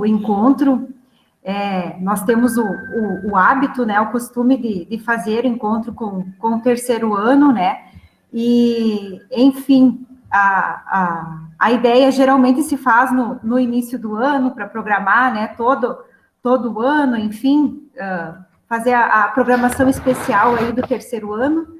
encontro, nós temos o hábito, né, o costume de fazer encontro com o terceiro ano, né, e, enfim, a ideia geralmente se faz no início do ano, para programar, né, todo o ano, enfim, fazer a programação especial aí do terceiro ano,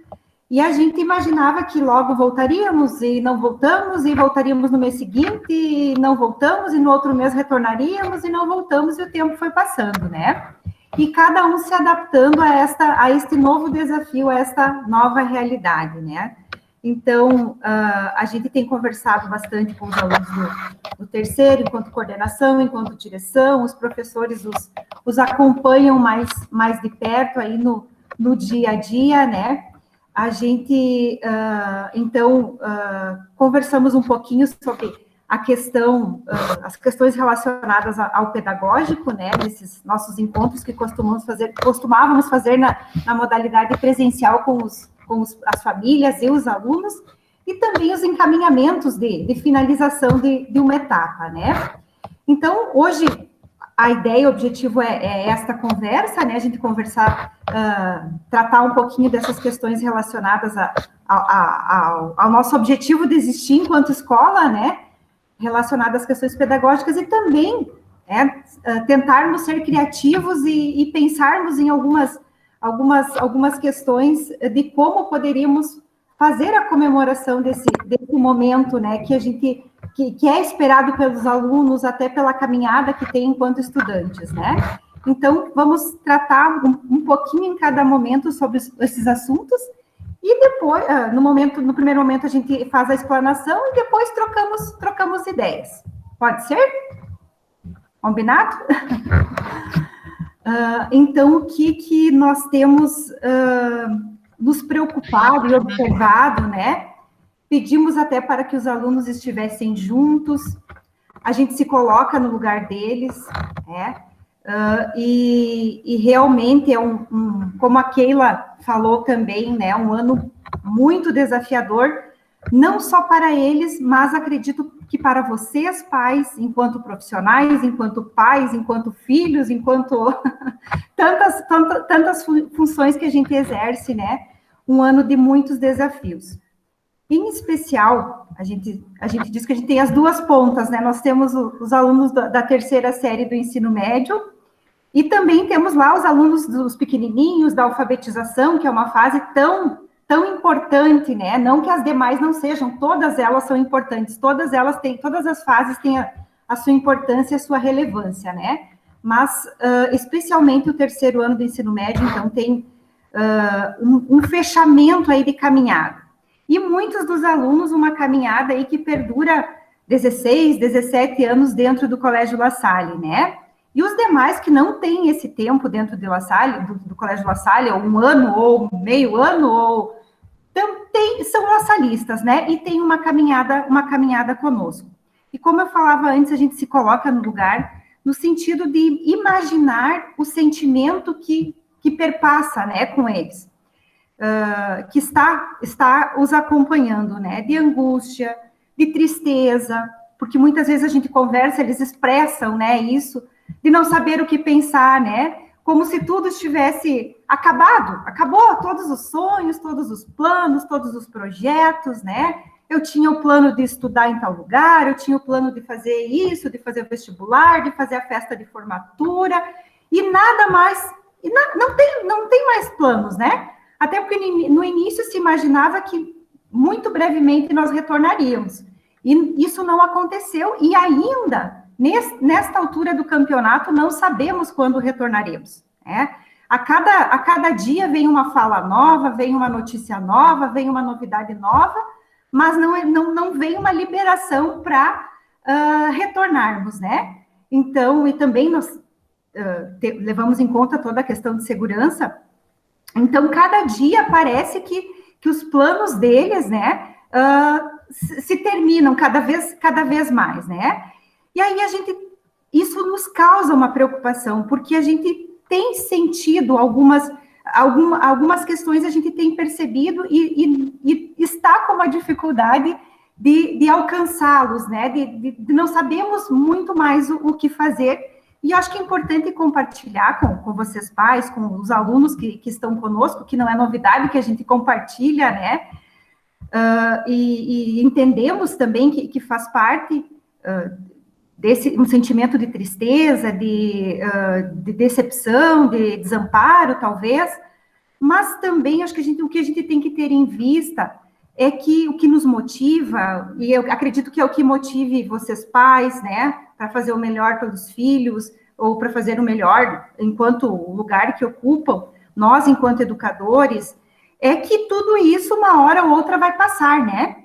e a gente imaginava que logo voltaríamos, e não voltamos, e voltaríamos no mês seguinte, e não voltamos, e no outro mês retornaríamos, e não voltamos, e o tempo foi passando, né? E cada um se adaptando a este novo desafio, a esta nova realidade, né? Então, a gente tem conversado bastante com os alunos do terceiro, enquanto coordenação, enquanto direção, os professores os acompanham mais de perto aí no dia a dia, né? A gente, então, conversamos um pouquinho sobre a questão, as questões relacionadas ao pedagógico, né, nesses nossos encontros que costumávamos fazer na modalidade presencial com as famílias e os alunos, e também os encaminhamentos de finalização de uma etapa, né. Então, hoje, a ideia, o objetivo é esta conversa, né, a gente conversar, tratar um pouquinho dessas questões relacionadas ao nosso objetivo de existir enquanto escola, né, relacionadas às questões pedagógicas e também tentarmos ser criativos e pensarmos em algumas questões de como poderíamos fazer a comemoração desse momento, né, que é esperado pelos alunos, até pela caminhada que tem enquanto estudantes, né? Então, vamos tratar um pouquinho em cada momento sobre esses assuntos, e depois, no primeiro momento, a gente faz a explanação e depois trocamos ideias. Pode ser? Combinado? Então, o que nós temos nos preocupado e observado, né? Pedimos até para que os alunos estivessem juntos, a gente se coloca no lugar deles, né? E realmente é como a Keila falou também, né? Um ano muito desafiador, não só para eles, mas acredito que para vocês, pais, enquanto profissionais, enquanto pais, enquanto filhos, enquanto tantas funções que a gente exerce, né? Um ano de muitos desafios. Em especial, a gente diz que a gente tem as duas pontas, né? Nós temos os alunos da terceira série do ensino médio, e também temos lá os alunos dos pequenininhos, da alfabetização, que é uma fase tão importante, né? Não que as demais não sejam, todas elas são importantes, todas as fases têm a sua importância e a sua relevância, né? Mas, especialmente o terceiro ano do ensino médio, então, tem um fechamento aí de caminhada. E muitos dos alunos, uma caminhada aí que perdura 16, 17 anos dentro do Colégio La Salle, né? E os demais que não têm esse tempo dentro de La Salle, do Colégio La Salle, ou um ano, ou meio ano, ou são laçalistas, né? E tem uma caminhada conosco. E como eu falava antes, a gente se coloca no lugar, no sentido de imaginar o sentimento que perpassa, né, com eles. Que está os acompanhando, né, de angústia, de tristeza, porque muitas vezes a gente conversa, eles expressam, né, isso, de não saber o que pensar, né, como se tudo estivesse acabou todos os sonhos, todos os planos, todos os projetos, né, eu tinha o plano de estudar em tal lugar, eu tinha o plano de fazer isso, de fazer o vestibular, de fazer a festa de formatura, e nada mais, não tem mais planos, né, até porque no início se imaginava que muito brevemente nós retornaríamos. E isso não aconteceu, e ainda, nesta altura do campeonato, não sabemos quando retornaremos, né? A cada dia vem uma fala nova, vem uma notícia nova, vem uma novidade nova, mas não vem uma liberação para retornarmos, né? Então, e também nós levamos em conta toda a questão de segurança. Então, cada dia parece que os planos deles, né, se terminam cada vez mais, né? E aí isso nos causa uma preocupação, porque a gente tem sentido algumas questões, a gente tem percebido e está com uma dificuldade de alcançá-los, né? De não sabemos muito mais o que fazer. E eu acho que é importante compartilhar com vocês pais, com os alunos que estão conosco, que não é novidade que a gente compartilha, né? E entendemos também que faz parte desse um sentimento de tristeza, de decepção, de desamparo, talvez, mas também acho que o que a gente tem que ter em vista é que o que nos motiva, e eu acredito que é o que motive vocês pais, né, para fazer o melhor pelos filhos, ou para fazer o melhor enquanto o lugar que ocupam, nós enquanto educadores, é que tudo isso, uma hora ou outra, vai passar, né?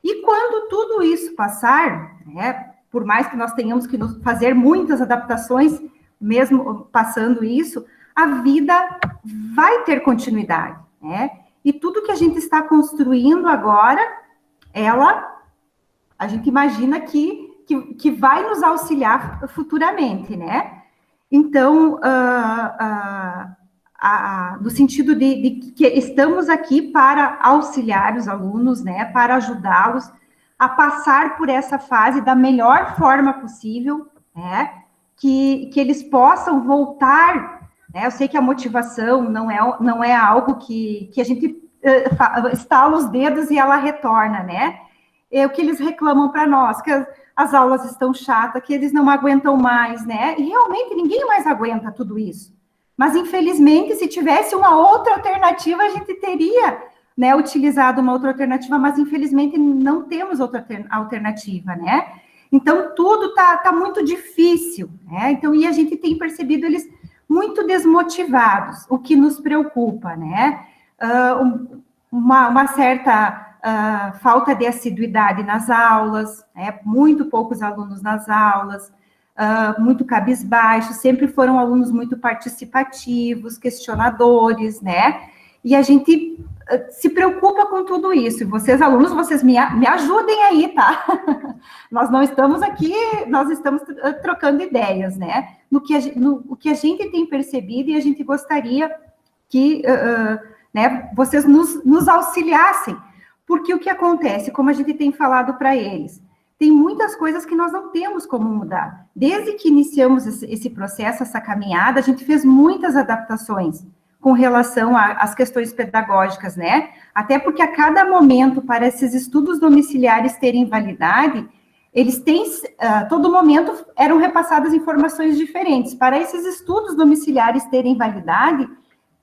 E quando tudo isso passar, né, por mais que nós tenhamos que fazer muitas adaptações, mesmo passando isso, a vida vai ter continuidade, né? E tudo que a gente está construindo agora, a gente imagina que vai nos auxiliar futuramente, né? Então, no sentido de que estamos aqui para auxiliar os alunos, né? Para ajudá-los a passar por essa fase da melhor forma possível, né? Que eles possam voltar, né? Eu sei que a motivação não é algo que a gente estala os dedos e ela retorna, né? É o que eles reclamam para nós, que as aulas estão chatas, que eles não aguentam mais, né? E realmente ninguém mais aguenta tudo isso. Mas, infelizmente, se tivesse uma outra alternativa, a gente teria, né, utilizado uma outra alternativa, mas, infelizmente, não temos outra alternativa, né? Então, tudo está muito difícil, né? Então, e a gente tem percebido eles muito desmotivados, o que nos preocupa, né? Uma certa falta de assiduidade nas aulas, né? Muito poucos alunos nas aulas, muito cabisbaixos, sempre foram alunos muito participativos, questionadores, né? E a gente se preocupa com tudo isso. E vocês, alunos, vocês me ajudem aí, tá? Nós não estamos aqui, nós estamos trocando ideias, né? No que a gente tem percebido, e a gente gostaria que né, vocês nos auxiliassem. Porque o que acontece, como a gente tem falado para eles, tem muitas coisas que nós não temos como mudar. Desde que iniciamos esse processo, essa caminhada, a gente fez muitas adaptações com relação às questões pedagógicas, né? Até porque a cada momento, para esses estudos domiciliares terem validade, eles têm, todo momento, eram repassadas informações diferentes. Para esses estudos domiciliares terem validade,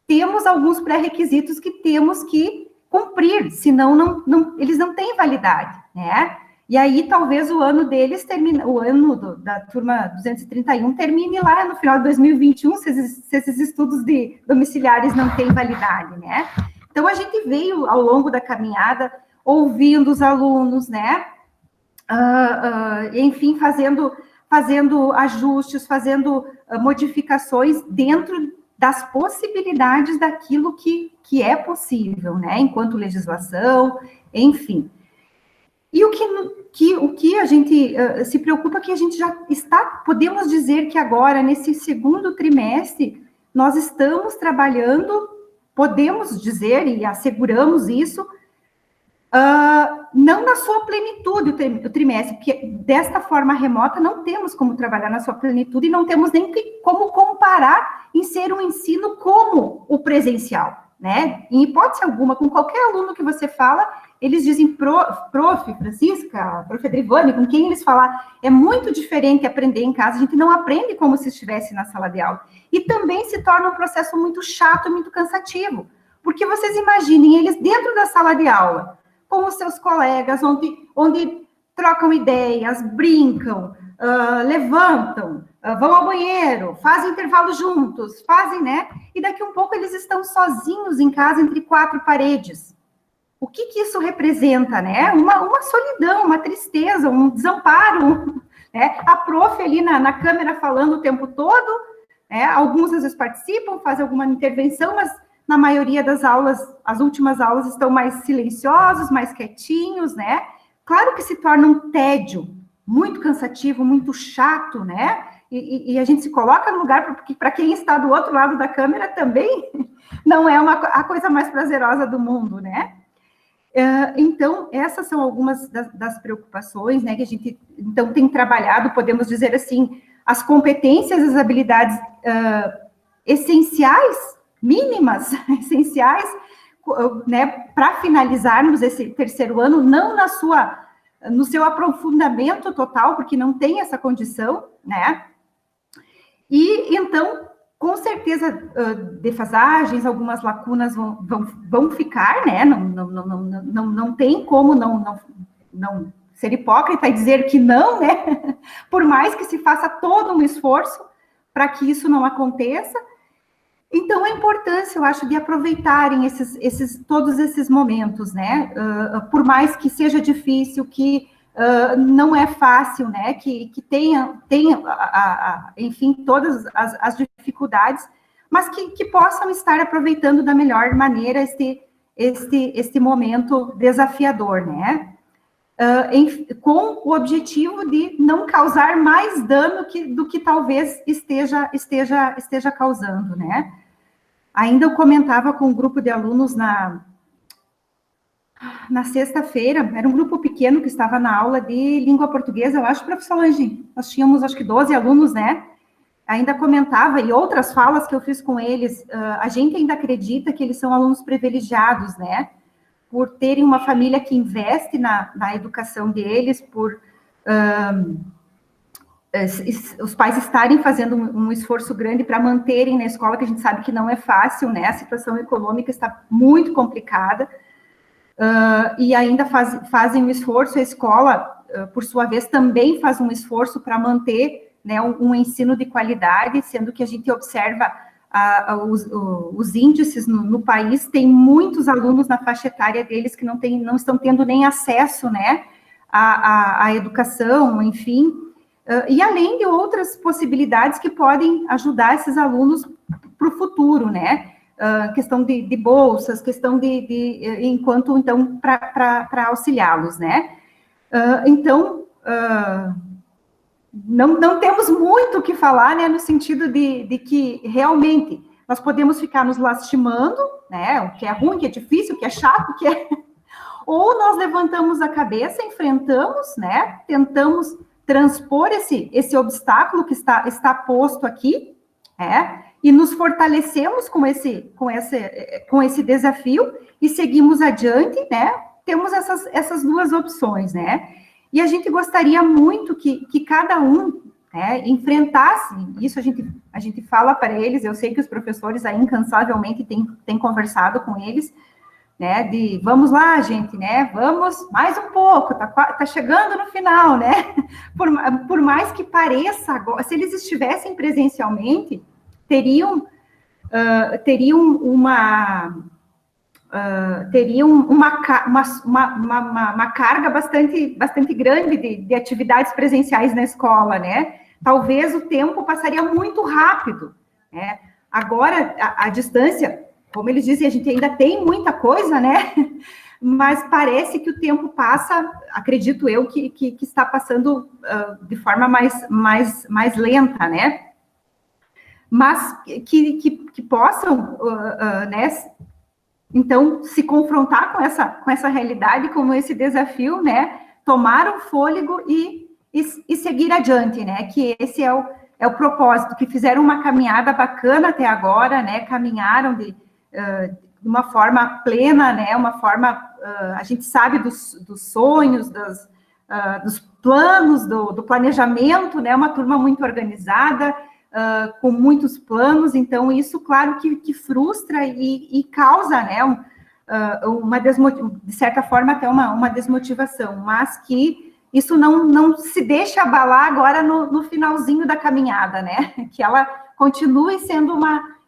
temos alguns pré-requisitos que temos que cumprir, senão eles não têm validade, né? E aí, talvez o ano deles termine, o ano da turma 231 termine lá no final de 2021, se esses estudos domiciliares não têm validade, né? Então, a gente veio, ao longo da caminhada, ouvindo os alunos, né? Enfim, fazendo ajustes, fazendo modificações dentro das possibilidades daquilo que é possível, né? Enquanto legislação, enfim. E o que a gente se preocupa é que a gente já podemos dizer que agora, nesse segundo trimestre, nós estamos trabalhando, podemos dizer e asseguramos isso, não na sua plenitude o trimestre, porque desta forma remota não temos como trabalhar na sua plenitude e não temos nem como comparar em ser um ensino como o presencial, né? Em hipótese alguma, com qualquer aluno que você fala, eles dizem, prof. Francisca, prof. Adrivane, com quem eles falar, é muito diferente aprender em casa, a gente não aprende como se estivesse na sala de aula. E também se torna um processo muito chato, muito cansativo, porque vocês imaginem eles dentro da sala de aula, com os seus colegas, onde trocam ideias, brincam, levantam, vão ao banheiro, fazem intervalo juntos, né? E daqui a um pouco eles estão sozinhos em casa, entre quatro paredes. O que isso representa, né? Uma solidão, uma tristeza, um desamparo, né? A prof ali na câmera falando o tempo todo, né? Alguns às vezes participam, fazem alguma intervenção, mas na maioria das aulas, as últimas aulas estão mais silenciosos, mais quietinhos, né? Claro que se torna um tédio muito cansativo, muito chato, né? E a gente se coloca no lugar, porque para quem está do outro lado da câmera também não é a coisa mais prazerosa do mundo, né? Então, essas são algumas das preocupações, né, que a gente, então, tem trabalhado, podemos dizer assim, as competências, as habilidades essenciais, mínimas, essenciais, né, para finalizarmos esse terceiro ano, não no seu aprofundamento total, porque não tem essa condição, né, e, então, com certeza, defasagens, algumas lacunas vão ficar, né? Não tem como não ser hipócrita e dizer que não, né? Por mais que se faça todo um esforço para que isso não aconteça. Então, a importância, eu acho, de aproveitarem todos esses momentos, né? Por mais que seja difícil, que não é fácil, né? Que tenha enfim, todas as dificuldades, mas que possam estar aproveitando da melhor maneira este momento desafiador, né? Com o objetivo de não causar mais dano do que talvez esteja causando, né? Ainda eu comentava com um grupo de alunos na sexta-feira, era um grupo pequeno que estava na aula de língua portuguesa, eu acho, professor Lange, nós tínhamos, acho que 12 alunos, né? Ainda comentava, e outras falas que eu fiz com eles, a gente ainda acredita que eles são alunos privilegiados, né? Por terem uma família que investe na educação deles, por os pais estarem fazendo um esforço grande para manterem na escola, que a gente sabe que não é fácil, né? A situação econômica está muito complicada, e ainda fazem um esforço, a escola, por sua vez, também faz um esforço para manter, né, um ensino de qualidade, sendo que a gente observa os índices no país, tem muitos alunos na faixa etária deles que não estão tendo nem acesso, né, à educação, enfim, e além de outras possibilidades que podem ajudar esses alunos para o futuro, né, questão de bolsas, questão enquanto, então, para auxiliá-los, né, então, não temos muito o que falar, né, no sentido de que realmente nós podemos ficar nos lastimando, né, o que é ruim, o que é difícil, o que é chato, o que é... Ou nós levantamos a cabeça, enfrentamos, né, tentamos transpor esse obstáculo que está posto aqui, e nos fortalecemos com esse desafio e seguimos adiante, né, temos essas duas opções, né, e a gente gostaria muito que cada um, né, enfrentasse, isso a gente fala para eles, eu sei que os professores aí incansavelmente têm conversado com eles, né, de vamos lá, gente, né, vamos mais um pouco, tá chegando no final, né, por mais que pareça agora, se eles estivessem presencialmente, teriam uma carga bastante grande de atividades presenciais na escola, né? Talvez o tempo passaria muito rápido, né? Agora, a distância, como eles dizem, a gente ainda tem muita coisa, né? Mas parece que o tempo passa, acredito eu, que está passando de forma mais lenta, né? Mas que possam, né, então, se confrontar com essa realidade, com esse desafio, né, tomar um fôlego e seguir adiante, né, que esse é o propósito, que fizeram uma caminhada bacana até agora, né, caminharam de uma forma plena, né, uma forma, a gente sabe dos sonhos, dos planos, do planejamento, né, uma turma muito organizada, com muitos planos, então isso, claro, que frustra e causa, né, de certa forma, até uma desmotivação, mas que isso não se deixa abalar agora no finalzinho da caminhada, né, que ela continue sendo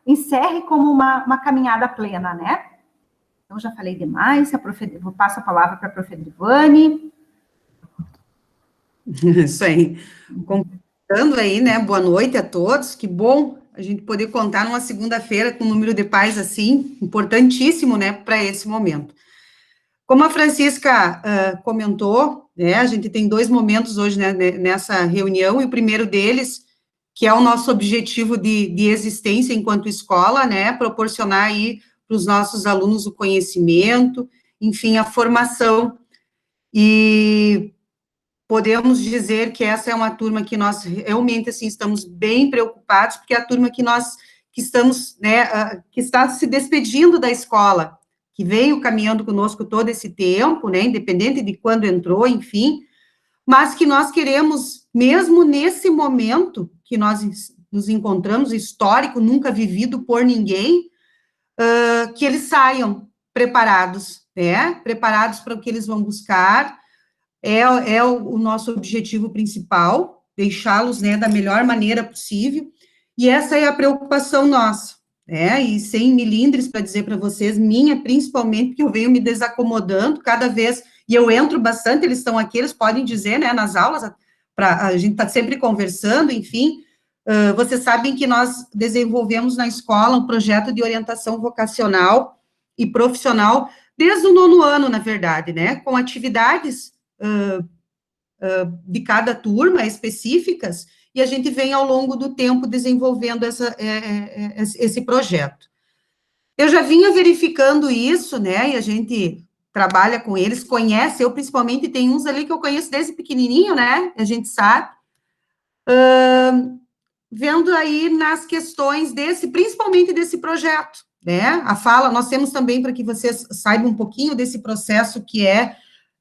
encerre como uma caminhada plena, né. Então, já falei demais, eu passo a palavra para a prof. Edivane. Isso aí. Completando aí, né, boa noite a todos, que bom a gente poder contar numa segunda-feira com um número de pais assim, importantíssimo, né, para esse momento. Como a Francisca comentou, né, a gente tem 2 momentos hoje, né, nessa reunião, e o primeiro deles, que é o nosso objetivo de existência enquanto escola, né, proporcionar aí para os nossos alunos o conhecimento enfim, a formação, e podemos dizer que essa é uma turma que nós realmente, assim, estamos bem preocupados, porque é a turma que estamos, né, que está se despedindo da escola, que veio caminhando conosco todo esse tempo, né, independente de quando entrou, enfim, mas que nós queremos, mesmo nesse momento que nós nos encontramos, histórico, nunca vivido por ninguém, que eles saiam preparados, né, preparados para o que eles vão buscar, é o nosso objetivo principal, deixá-los, né, da melhor maneira possível, e essa é a preocupação nossa, né, e sem milindres para dizer para vocês, minha principalmente, porque eu venho me desacomodando cada vez, e eu entro bastante, eles estão aqui, eles podem dizer, né, nas aulas, a gente está sempre conversando, enfim, vocês sabem que nós desenvolvemos na escola um projeto de orientação vocacional e profissional, desde o 9º ano, na verdade, né, com atividades de cada turma específicas, e a gente vem ao longo do tempo desenvolvendo esse projeto. Eu já vinha verificando isso, né, e a gente trabalha com eles, conhece, eu principalmente, tem uns ali que eu conheço desde pequenininho, né, a gente sabe, vendo aí nas questões principalmente desse projeto, né, nós temos também, para que vocês saibam um pouquinho desse processo que é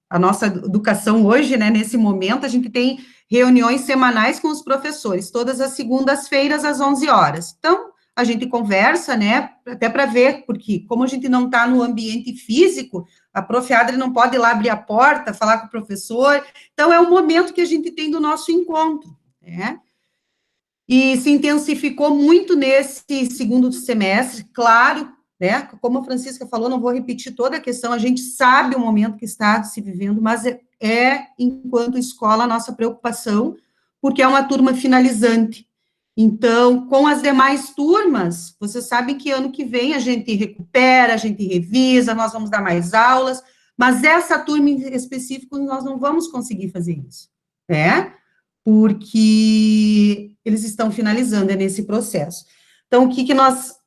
a nossa educação hoje, né, nesse momento, a gente tem reuniões semanais com os professores, todas as segundas-feiras, às 11 horas. Então, a gente conversa, né, até para ver, porque como a gente não está no ambiente físico, a prof. Adri não pode ir lá abrir a porta, falar com o professor, então é o momento que a gente tem do nosso encontro, né, e se intensificou muito nesse segundo semestre, claro, né, como a Francisca falou, não vou repetir toda a questão, a gente sabe o momento que está se vivendo, mas enquanto escola, a nossa preocupação, porque é uma turma finalizante. Então, com as demais turmas, vocês sabem que ano que vem a gente recupera, a gente revisa, nós vamos dar mais aulas, mas essa turma em específico, nós não vamos conseguir fazer isso, né? Porque eles estão finalizando nesse processo. Então, o que nós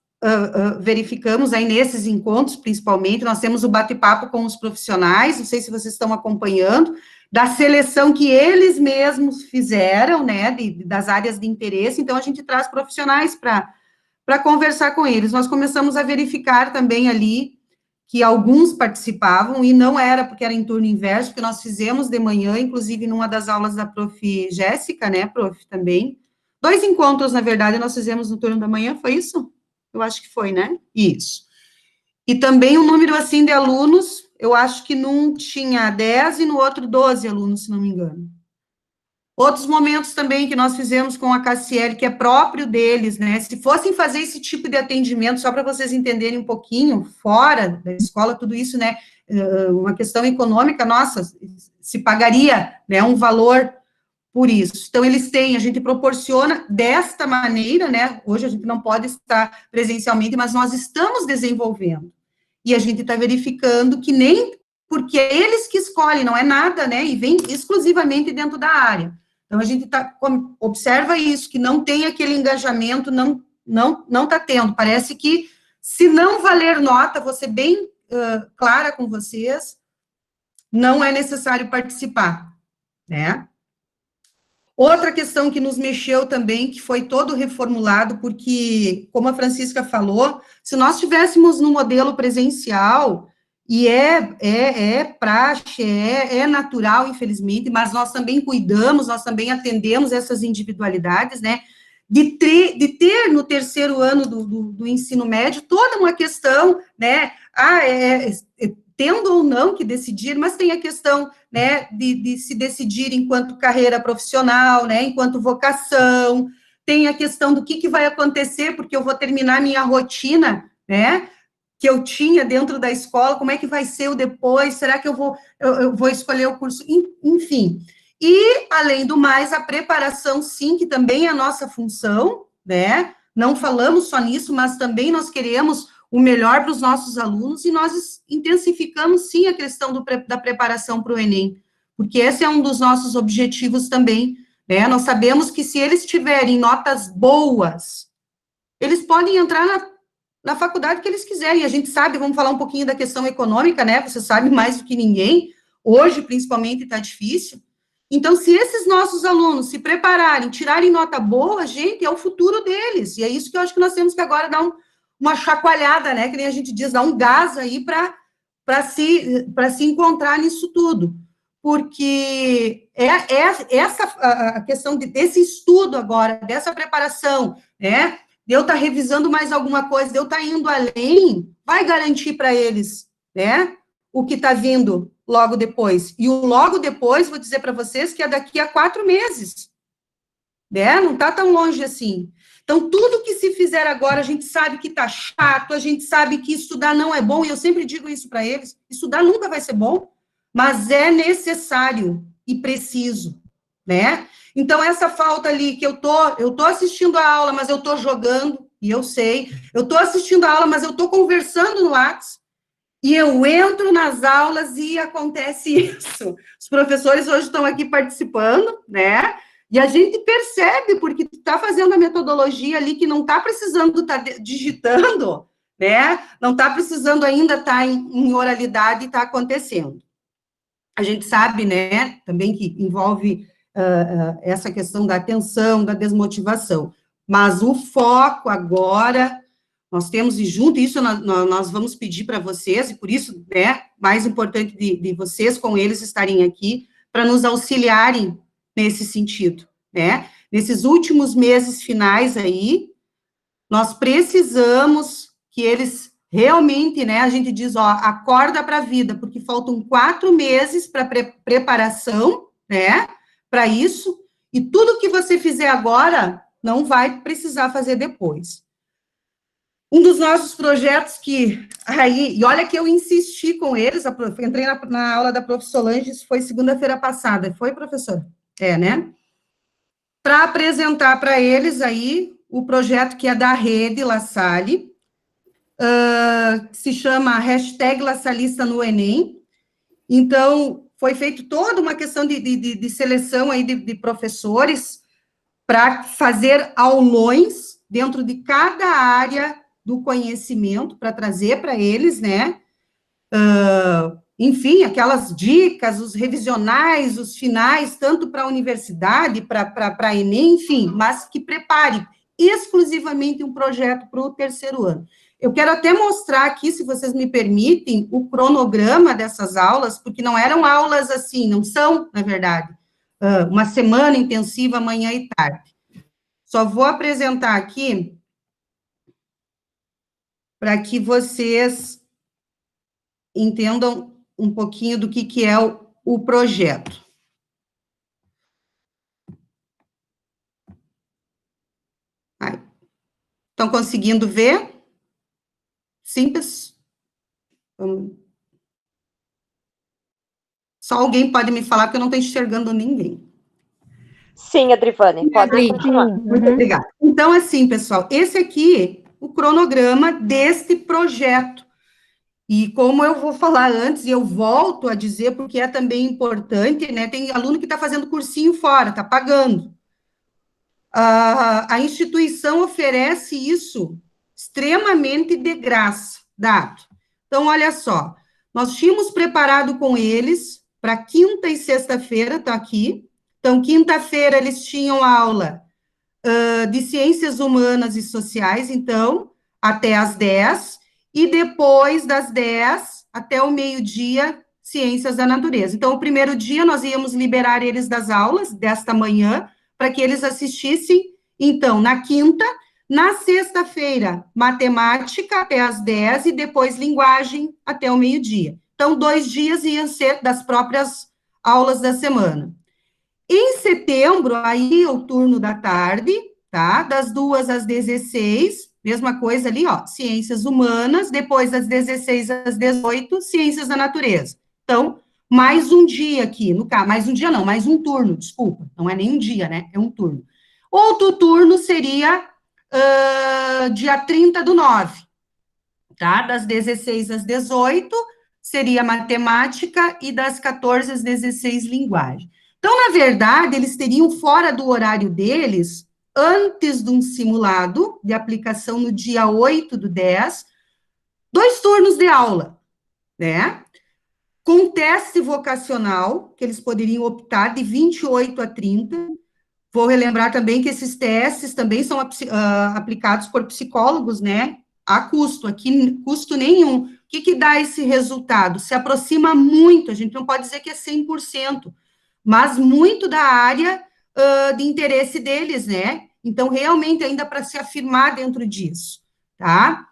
verificamos aí nesses encontros, principalmente, nós temos o bate-papo com os profissionais, não sei se vocês estão acompanhando, da seleção que eles mesmos fizeram, né, das áreas de interesse, então a gente traz profissionais para conversar com eles. Nós começamos a verificar também ali que alguns participavam, e não era porque era em turno inverso, porque nós fizemos de manhã, inclusive numa das aulas da prof. Jéssica, né, prof, também, 2 encontros, na verdade, nós fizemos no turno da manhã, foi isso? Eu acho que foi, né? Isso. E também um número, assim, de alunos, eu acho que num tinha 10 e no outro 12 alunos, se não me engano. Outros momentos também que nós fizemos com a Cassiele, que é próprio deles, né? Se fossem fazer esse tipo de atendimento, só para vocês entenderem um pouquinho, fora da escola, tudo isso, né? Uma questão econômica, nossa, se pagaria, né, um valor por isso. Então, eles têm, a gente proporciona desta maneira, né? Hoje a gente não pode estar presencialmente, mas nós estamos desenvolvendo. E a gente está verificando que nem porque é eles que escolhem, não é nada, né? E vem exclusivamente dentro da área. Então, a gente observa isso, que não tem aquele engajamento, não está tendo. Parece que, se não valer nota, vou ser bem clara com vocês, não é necessário participar, né? Outra questão que nos mexeu também, que foi todo reformulado, porque, como a Francisca falou, se nós estivéssemos no modelo presencial, e é praxe, é natural, infelizmente, mas nós também cuidamos, nós também atendemos essas individualidades, né, de ter no terceiro ano do ensino médio toda uma questão, né, tendo ou não que decidir, mas tem a questão, né, de se decidir enquanto carreira profissional, né, enquanto vocação, tem a questão do que vai acontecer, porque eu vou terminar minha rotina, né, que eu tinha dentro da escola, como é que vai ser o depois, será que eu vou escolher o curso, enfim. E, além do mais, a preparação, sim, que também é a nossa função, né, não falamos só nisso, mas também nós queremos o melhor para os nossos alunos, e nós intensificamos, sim, a questão da preparação para o Enem, porque esse é um dos nossos objetivos também, né, nós sabemos que se eles tiverem notas boas, eles podem entrar na faculdade que eles quiserem. A gente sabe, vamos falar um pouquinho da questão econômica, né? Você sabe mais do que ninguém, hoje, principalmente, está difícil. Então, se esses nossos alunos se prepararem, tirarem nota boa, gente, é o futuro deles. E é isso que eu acho que nós temos que agora dar uma chacoalhada, né? Que nem a gente diz, dar um gás aí para se encontrar nisso tudo. Porque essa a questão desse estudo agora, dessa preparação, né? De eu estar revisando mais alguma coisa, de eu estar indo além, vai garantir para eles, né? O que está vindo logo depois. E o logo depois, vou dizer para vocês que é daqui a 4 meses, né? Não está tão longe assim. Então, tudo que se fizer agora, a gente sabe que está chato, a gente sabe que estudar não é bom, e eu sempre digo isso para eles, estudar nunca vai ser bom, mas é necessário e preciso, né? Então, essa falta ali, que eu tô assistindo a aula, mas eu tô jogando, e eu sei, eu tô assistindo a aula, mas eu tô conversando no WhatsApp, e eu entro nas aulas e acontece isso. Os professores hoje estão aqui participando, né? E a gente percebe, porque está fazendo a metodologia ali que não está precisando estar digitando, né? Não está precisando ainda estar em oralidade e está acontecendo. A gente sabe, né, também que envolve essa questão da atenção, da desmotivação. Mas o foco agora, nós temos, e junto isso nós vamos pedir para vocês, e por isso, né, mais importante de vocês com eles estarem aqui, para nos auxiliarem nesse sentido, né? Nesses últimos meses finais aí, nós precisamos que eles realmente, né, a gente diz, ó, acorda para a vida, porque faltam 4 meses para preparação, né, para isso, e tudo que você fizer agora, não vai precisar fazer depois. Um dos nossos projetos que, aí, e olha que eu insisti com eles, entrei na aula da prof. Solange, isso foi segunda-feira passada, foi, professor? É, né? Para apresentar para eles aí o projeto que é da rede La Salle, que se chama #LaSalista no Enem. Então, foi feito toda uma questão de seleção aí de professores para fazer aulões dentro de cada área do conhecimento, para trazer para eles, né? Enfim, aquelas dicas, os revisionais, os finais, tanto para a universidade, para a Enem, enfim, mas que prepare exclusivamente um projeto para o 3º ano. Eu quero até mostrar aqui, se vocês me permitem, o cronograma dessas aulas, porque não eram aulas assim, não são, na verdade, uma semana intensiva, manhã e tarde. Só vou apresentar aqui para que vocês entendam um pouquinho do que é o projeto. Estão conseguindo ver? Simples? Só alguém pode me falar, porque eu não estou enxergando ninguém. Sim, Adrivane, pode continuar. Muito obrigada. Então, assim, pessoal, esse aqui, o cronograma deste projeto. E como eu vou falar antes, e eu volto a dizer, porque é também importante, né? Tem aluno que está fazendo cursinho fora, está pagando. A instituição oferece isso extremamente de graça, dado. Então, olha só, nós tínhamos preparado com eles para quinta e sexta-feira, tá aqui. Então, quinta-feira eles tinham aula de ciências humanas e sociais, então, até às 10, e depois das 10 até o meio-dia, ciências da natureza. Então, o primeiro dia nós íamos liberar eles das aulas desta manhã, para que eles assistissem, então, na quinta, na sexta-feira, matemática até às 10 e depois linguagem até o meio-dia. Então, 2 dias iam ser das próprias aulas da semana. Em setembro, aí o turno da tarde, tá? Das 2 às 16, mesma coisa ali, ó, ciências humanas, depois das 16 às 18, ciências da natureza. Então, mais um dia aqui, no caso, mais um dia não, mais um turno, desculpa, não é nem um dia, né, é um turno. Outro turno seria dia 30/9, tá? Das 16 às 18, seria matemática, e das 14 às 16, linguagem. Então, na verdade, eles teriam fora do horário deles antes de um simulado de aplicação no dia 8/10, 2 turnos de aula, né? Com teste vocacional, que eles poderiam optar de 28 a 30. Vou relembrar também que esses testes também são aplicados por psicólogos, né? A custo, aqui custo nenhum. O que dá esse resultado? Se aproxima muito, a gente não pode dizer que é 100%, mas muito da área de interesse deles, né? Então, realmente, ainda para se afirmar dentro disso, tá?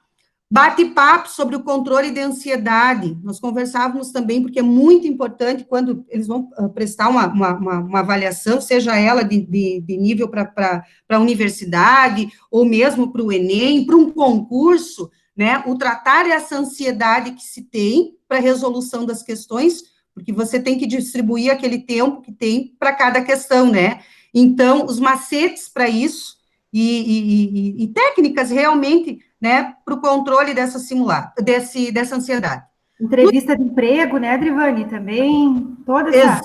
Bate-papo sobre o controle de ansiedade. Nós conversávamos também, porque é muito importante quando eles vão prestar uma avaliação, seja ela de nível para a universidade, ou mesmo para o Enem, para um concurso, né? O tratar essa ansiedade que se tem para a resolução das questões, porque você tem que distribuir aquele tempo que tem para cada questão, né? Então, os macetes para isso e técnicas realmente, né, para o controle dessa ansiedade. Entrevista de emprego, né, Drivane, também, toda essa...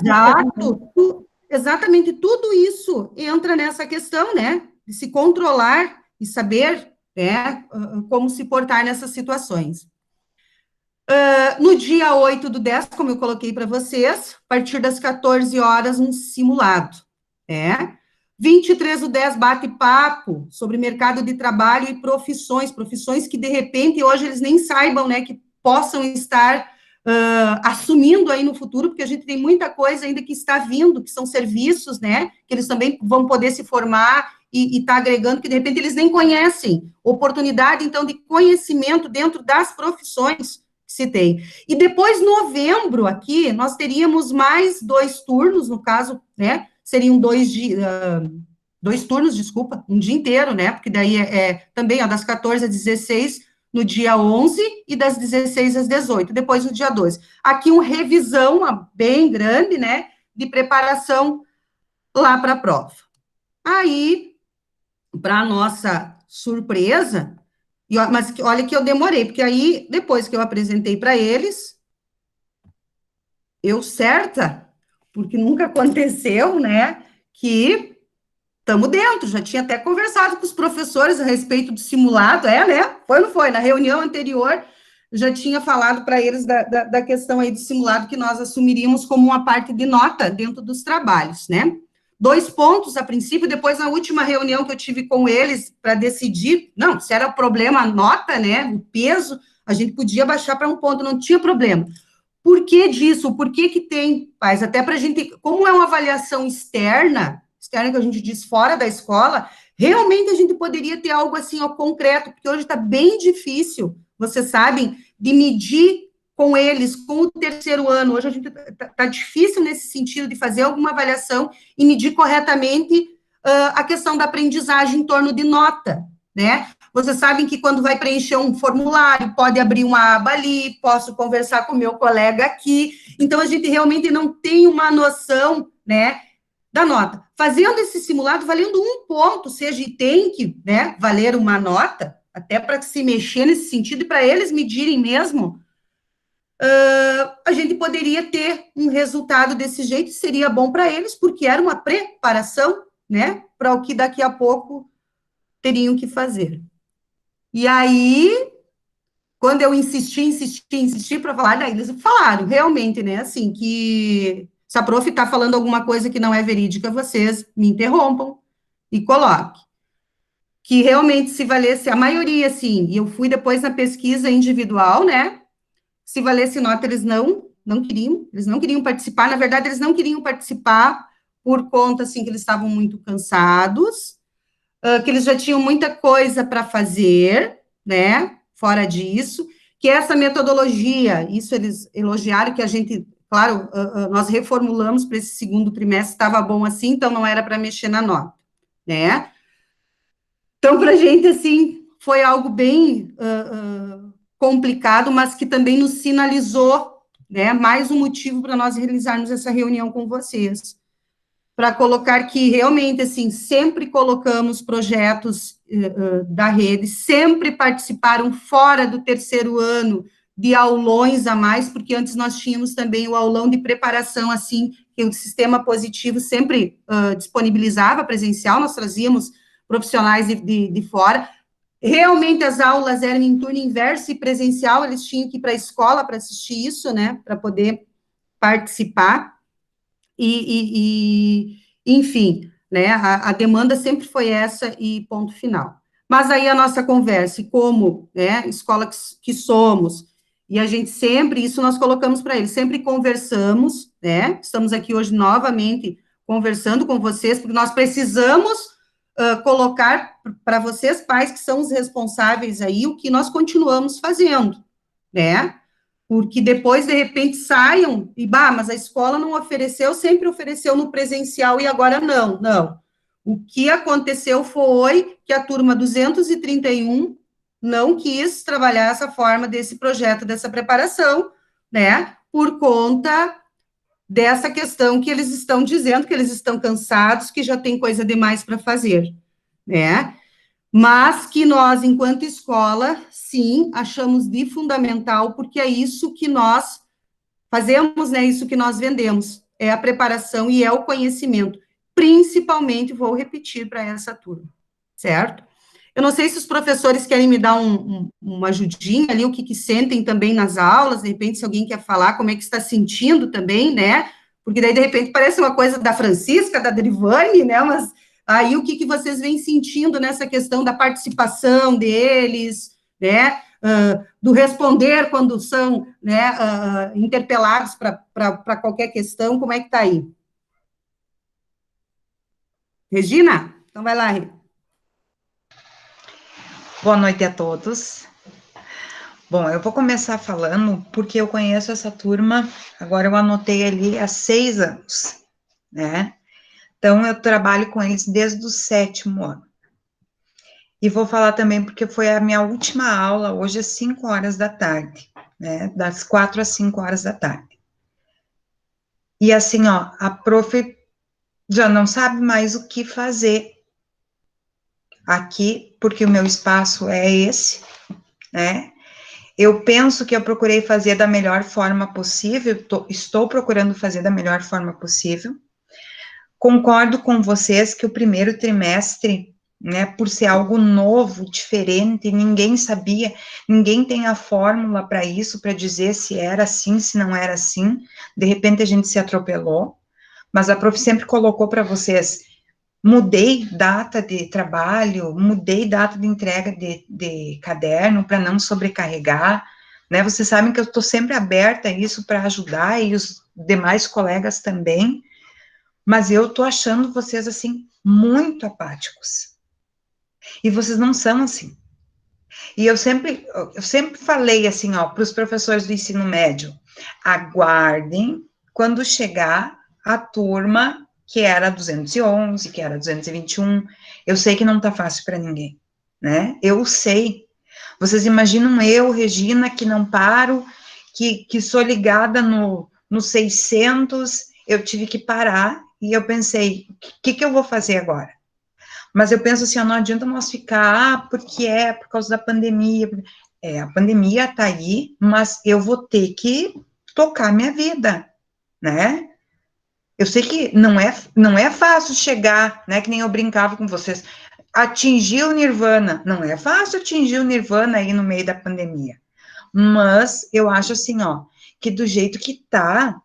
Exatamente, tudo isso entra nessa questão, né, de se controlar e saber, né, como se portar nessas situações. No dia 8/10, como eu coloquei para vocês, a partir das 14 horas, um simulado, né? 23/10, bate-papo sobre mercado de trabalho e profissões que, de repente, hoje eles nem saibam, né, que possam estar assumindo aí no futuro, porque a gente tem muita coisa ainda que está vindo, que são serviços, né, que eles também vão poder se formar e tá agregando, que, de repente, eles nem conhecem. Oportunidade, então, de conhecimento dentro das profissões que se tem. E depois, novembro, aqui, nós teríamos mais 2 turnos, no caso, né, seriam 2 turnos, desculpa, um dia inteiro, né, porque daí também, ó, das 14 às 16, no dia 11, e das 16 às 18, depois no dia 12. Aqui, uma revisão bem grande, né, de preparação lá para a prova. Aí, para nossa surpresa, mas olha que eu demorei, porque aí, depois que eu apresentei para eles, eu certa, porque nunca aconteceu, né, que estamos dentro, já tinha até conversado com os professores a respeito do simulado, né, foi ou não foi? Na reunião anterior, já tinha falado para eles da questão aí do simulado, que nós assumiríamos como uma parte de nota dentro dos trabalhos, né. 2 pontos a princípio, depois na última reunião que eu tive com eles para decidir, não, se era problema a nota, né, o peso, a gente podia baixar para 1 ponto, não tinha problema. Por que disso? Por que tem, pais? Até para a gente, como é uma avaliação externa que a gente diz fora da escola, realmente a gente poderia ter algo assim, ó, concreto, porque hoje está bem difícil, vocês sabem, de medir com eles, com o terceiro ano. Hoje a gente está difícil nesse sentido de fazer alguma avaliação e medir corretamente a questão da aprendizagem em torno de nota, né? Vocês sabem que quando vai preencher um formulário, pode abrir uma aba ali, posso conversar com o meu colega aqui, então a gente realmente não tem uma noção, né, da nota. Fazendo esse simulado, valendo 1 ponto, seja, e tem que, né, valer uma nota, até para se mexer nesse sentido, e para eles medirem mesmo, a gente poderia ter um resultado desse jeito, seria bom para eles, porque era uma preparação, né, para o que daqui a pouco teriam que fazer. E aí, quando eu insisti para falar, daí eles falaram, realmente, né, assim, que se a prof está falando alguma coisa que não é verídica, vocês me interrompam e coloquem. Que realmente se valesse, a maioria, assim, e eu fui depois na pesquisa individual, né, se valesse nota, eles não queriam participar, na verdade, eles não queriam participar por conta, assim, que eles estavam muito cansados, que eles já tinham muita coisa para fazer, né, fora disso, que essa metodologia, isso eles elogiaram, que a gente, claro, nós reformulamos para esse 2º trimestre, estava bom assim, então não era para mexer na nota, né. Então, para a gente, assim, foi algo bem complicado, mas que também nos sinalizou, né, mais um motivo para nós realizarmos essa reunião com vocês, para colocar que realmente, assim, sempre colocamos projetos da rede, sempre participaram fora do terceiro ano de aulões a mais, porque antes nós tínhamos também o aulão de preparação, assim, que o Sistema Positivo sempre disponibilizava presencial, nós trazíamos profissionais de fora. Realmente as aulas eram em turno inverso e presencial, eles tinham que ir para a escola para assistir isso, né, para poder participar, enfim, né, a demanda sempre foi essa e ponto final. Mas aí a nossa conversa, e como, né, escola que somos, e a gente sempre, isso nós colocamos para eles, sempre conversamos, né, estamos aqui hoje novamente conversando com vocês, porque nós precisamos colocar para vocês, pais, que são os responsáveis aí, o que nós continuamos fazendo, né, porque depois, de repente, saiam e, mas a escola não ofereceu, sempre ofereceu no presencial e agora não. O que aconteceu foi que a turma 231 não quis trabalhar essa forma desse projeto, dessa preparação, né, por conta dessa questão que eles estão dizendo, que eles estão cansados, que já tem coisa demais para fazer, né, mas que nós, enquanto escola, sim, achamos de fundamental, porque é isso que nós fazemos, né, isso que nós vendemos, é a preparação e é o conhecimento, principalmente, vou repetir para essa turma, certo? Eu não sei se os professores querem me dar uma ajudinha ali, o que sentem também nas aulas, de repente, se alguém quer falar, como é que está sentindo também, né, porque daí, de repente, parece uma coisa da Francisca, da Drivane, né, mas aí o que vocês vêm sentindo nessa questão da participação deles, né, do responder quando são, né, interpelados para qualquer questão, como é que está aí? Regina? Então vai lá, Regina. Boa noite a todos. Bom, eu vou começar falando porque eu conheço essa turma, agora eu anotei ali há 6 anos, né? Então, eu trabalho com eles desde o 7º ano. E vou falar também porque foi a minha última aula, hoje às 5 horas da tarde, né? Das 4 às 5 horas da tarde. E assim, ó, a prof já não sabe mais o que fazer aqui, porque o meu espaço é esse, né? Eu penso que eu procurei fazer da melhor forma possível, estou procurando fazer da melhor forma possível. Concordo com vocês que o primeiro trimestre, né, por ser algo novo, diferente, ninguém sabia, ninguém tem a fórmula para isso, para dizer se era assim, se não era assim. De repente a gente se atropelou, mas a prof sempre colocou para vocês: mudei data de trabalho, mudei data de entrega de caderno para não sobrecarregar, né? Vocês sabem que eu estou sempre aberta a isso para ajudar e os demais colegas também, mas eu estou achando vocês, assim, muito apáticos. E vocês não são assim. E eu sempre falei assim, ó, para os professores do ensino médio: aguardem quando chegar a turma que era 211, que era 221, eu sei que não tá fácil para ninguém, né? Eu sei. Vocês imaginam eu, Regina, que não paro, que sou ligada no 600, eu tive que parar, e eu pensei, o que eu vou fazer agora? Mas eu penso assim, ó, não adianta nós ficar, porque é por causa da pandemia. A pandemia tá aí, mas eu vou ter que tocar minha vida, né? Eu sei que não é fácil chegar, né, que nem eu brincava com vocês, atingir o nirvana. Não é fácil atingir o nirvana aí no meio da pandemia. Mas eu acho assim, ó, que do jeito que tá,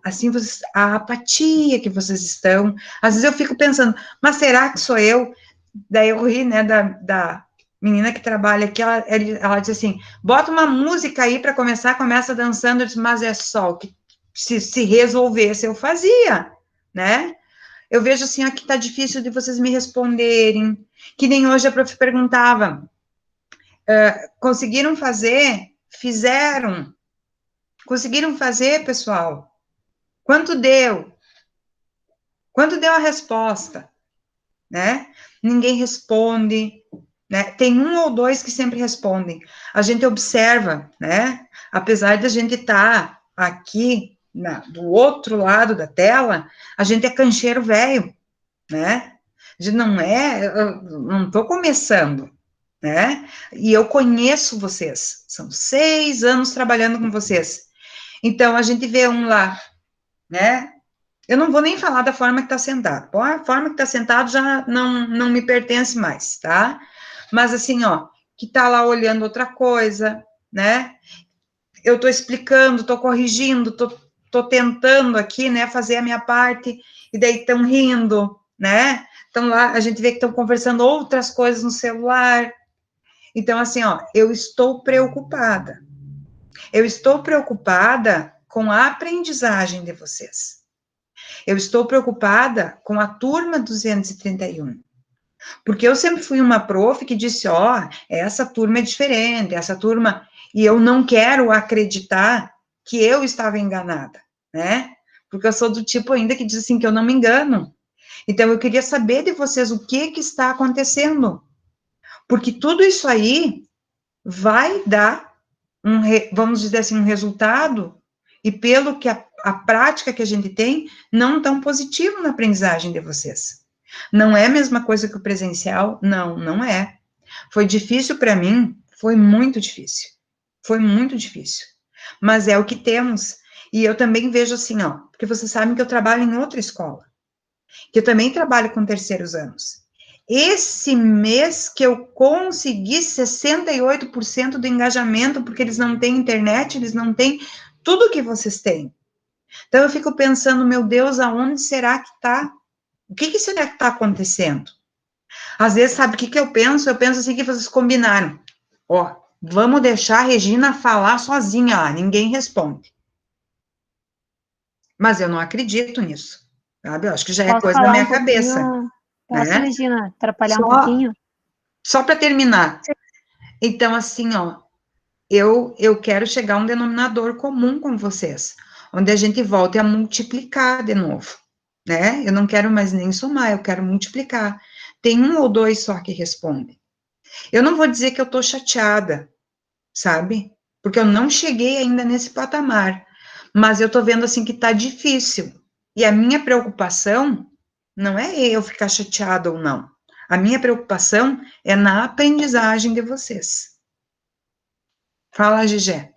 assim, a apatia que vocês estão, às vezes eu fico pensando, mas será que sou eu? Daí eu ri, né, da menina que trabalha aqui, ela disse assim: bota uma música aí para começar, começa dançando. Eu disse: mas é só o que se resolvesse eu fazia, né? Eu vejo assim, aqui tá difícil de vocês me responderem, que nem hoje a prof perguntava, conseguiram fazer? Fizeram. Conseguiram fazer, pessoal? Quanto deu? Quanto deu a resposta? Né? Ninguém responde, né? Tem um ou dois que sempre respondem. A gente observa, né? Apesar de a gente estar aqui do outro lado da tela, a gente é cancheiro velho, né? A gente não estou começando, né? E eu conheço vocês, são 6 anos trabalhando com vocês. Então, a gente vê um lá, né? Eu não vou nem falar da forma que está sentado. Bom, a forma que está sentado já não me pertence mais, tá? Mas assim, ó, que está lá olhando outra coisa, né? Eu estou explicando, estou corrigindo, estou tentando aqui, né, fazer a minha parte, e daí estão rindo, né? Então lá a gente vê que estão conversando outras coisas no celular. Então, assim, ó, eu estou preocupada. Eu estou preocupada com a aprendizagem de vocês. Eu estou preocupada com a turma 231. Porque eu sempre fui uma prof que disse, ó, essa turma é diferente, essa turma... E eu não quero acreditar que eu estava enganada, né? Porque eu sou do tipo ainda que diz assim, que eu não me engano. Então, eu queria saber de vocês o que está acontecendo. Porque tudo isso aí vai dar vamos dizer assim, um resultado, e pelo que a prática que a gente tem, não tão positivo na aprendizagem de vocês. Não é a mesma coisa que o presencial? Não, não é. Foi difícil para mim, foi muito difícil. Foi muito difícil. Mas é o que temos. E eu também vejo assim, ó, porque vocês sabem que eu trabalho em outra escola, que eu também trabalho com terceiros anos. Esse mês que eu consegui 68% do engajamento, porque eles não têm internet, eles não têm tudo que vocês têm. Então eu fico pensando, meu Deus, aonde será que está? O que será que está acontecendo? Às vezes, sabe o que eu penso? Eu penso assim que vocês combinaram. Ó, vamos deixar a Regina falar sozinha lá, ninguém responde. Mas eu não acredito nisso, sabe? Eu acho que já é Posso coisa da falar minha um cabeça. pouquinho? Posso, Né? Regina, atrapalhar um pouquinho? Só para terminar. Então, assim, ó, eu quero chegar a um denominador comum com vocês, onde a gente volte a multiplicar de novo, né? Eu não quero mais nem somar, eu quero multiplicar. Tem um ou dois só que respondem. Eu não vou dizer que eu tô chateada, sabe? Porque eu não cheguei ainda nesse patamar, mas eu tô vendo, assim, que tá difícil. E a minha preocupação não é eu ficar chateada ou não. A minha preocupação é na aprendizagem de vocês. Fala, Gigé.